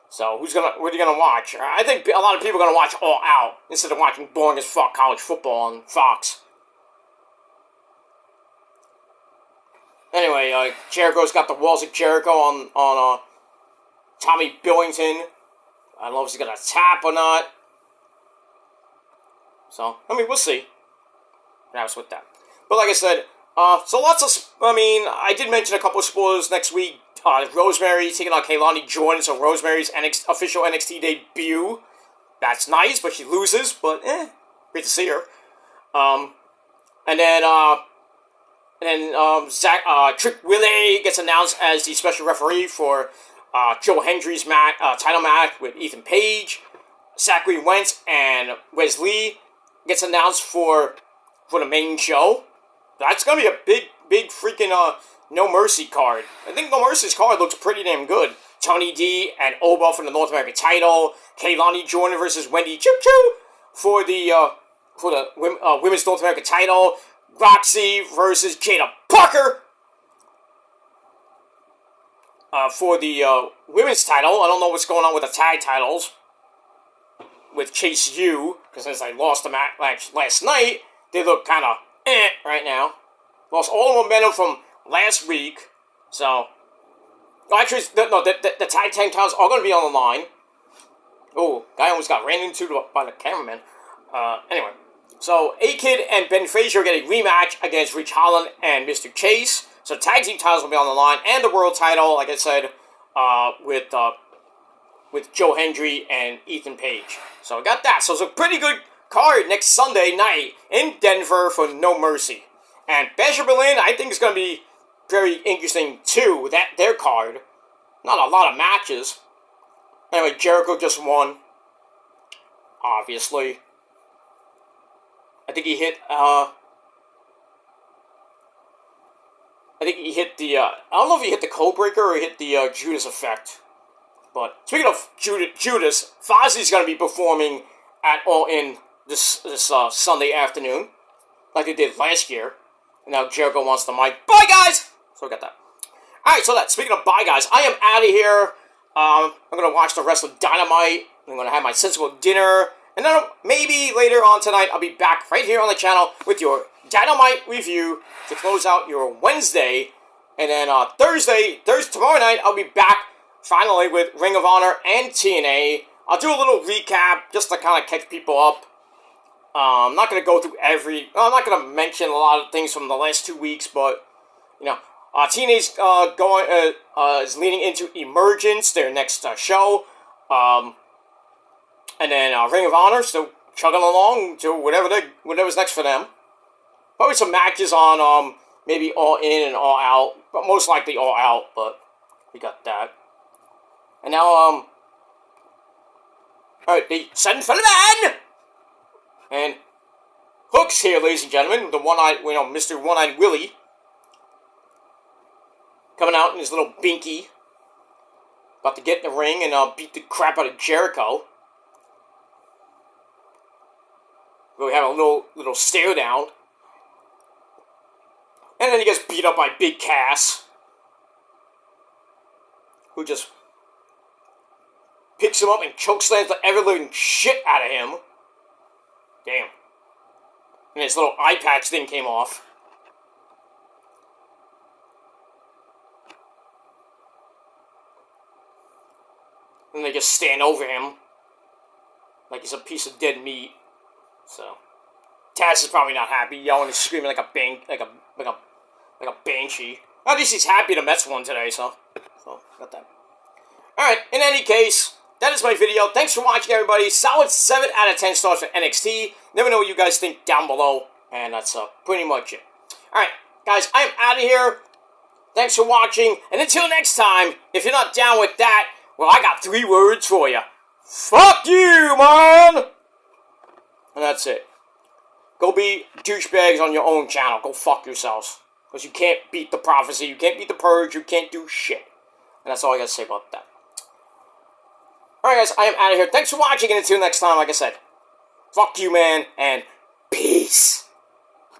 So, what are you gonna watch? I think a lot of people are gonna watch All Out instead of watching boring as fuck college football on Fox. Anyway, Jericho's got the Walls of Jericho on Tommy Billington. I don't know if he's gonna tap or not. So, I mean, we'll see. That's with that. But like I said, so lots of, I did mention a couple of spoilers next week. Rosemary taking on Kaylani Jordan, so Rosemary's official NXT debut. That's nice, but she loses, but great to see her. And then Trick Willie gets announced as the special referee for Joe Hendry's title match with Ethan Page. Zachary Wentz and Wesley gets announced for the main show. That's gonna be a big freaking No Mercy card. I think No Mercy's card looks pretty damn good. Tony D and Oba for the North American title. Kaylani Jordan versus Wendy Choo Choo for the women's North American title. Roxy versus Jada Parker for the women's title. I don't know what's going on with the tag titles with Chase U, because since I lost the match last night, they look kind of right now. Lost all the momentum from last week, so... Actually, the tag team titles are going to be on the line. Oh, guy almost got ran into by the cameraman. Anyway, so A-Kid and Ben Frazier get a rematch against Rich Holland and Mr. Chase. So tag team titles will be on the line, and the world title, like I said, with Joe Hendry and Ethan Page. So I got that. So it's a pretty good card next Sunday night in Denver for No Mercy. And Bash of Berlin, I think, is going to be very interesting, too, their card. Not a lot of matches. Anyway, Jericho just won. Obviously. I think he hit, I think he hit the, I don't know if he hit the code breaker or he hit the Judas effect. But speaking of Judas, Fozzie's going to be performing at All In this Sunday afternoon, like they did last year. And now Jericho wants the mic. Bye, guys! So we got that. Alright, so speaking of bye, guys, I am out of here. I'm going to watch the rest of Dynamite. I'm going to have my sensible dinner. And then maybe later on tonight, I'll be back right here on the channel with your Dynamite review to close out your Wednesday. And then tomorrow night, I'll be back finally with Ring of Honor and TNA. I'll do a little recap just to kind of catch people up. I'm not going to go through I'm not going to mention a lot of things from the last 2 weeks, but, you know, TNA's is leading into Emergence, their next show. And then Ring of Honor still chugging along to whatever's next for them. Probably some matches on maybe All In and All Out, but most likely All Out, but we got that. And now, alright, the Sudden Fella Man! And Hook's here, ladies and gentlemen, the Mr. One-Eyed Willie. Coming out in his little binky. About to get in the ring and beat the crap out of Jericho. We have a little stare down. And then he gets beat up by Big Cass, who just picks him up and chokeslams the ever-living shit out of him. Damn. And his little eye patch thing came off. And they just stand over him like he's a piece of dead meat. So Taz is probably not happy, yelling and screaming like a banshee. At least he's happy the Mets won today, so got that. Alright, in any case, that is my video. Thanks for watching, everybody. Solid 7 out of 10 stars for NXT. Never know what you guys think down below. And that's pretty much it. Alright, guys, I'm out of here. Thanks for watching. And until next time, if you're not down with that, well, I got 3 words for you. Fuck you, man! And that's it. Go be douchebags on your own channel. Go fuck yourselves. Because you can't beat the prophecy. You can't beat the purge. You can't do shit. And that's all I got to say about that. Alright, guys, I am out of here. Thanks for watching, and until next time, like I said, fuck you, man, and peace.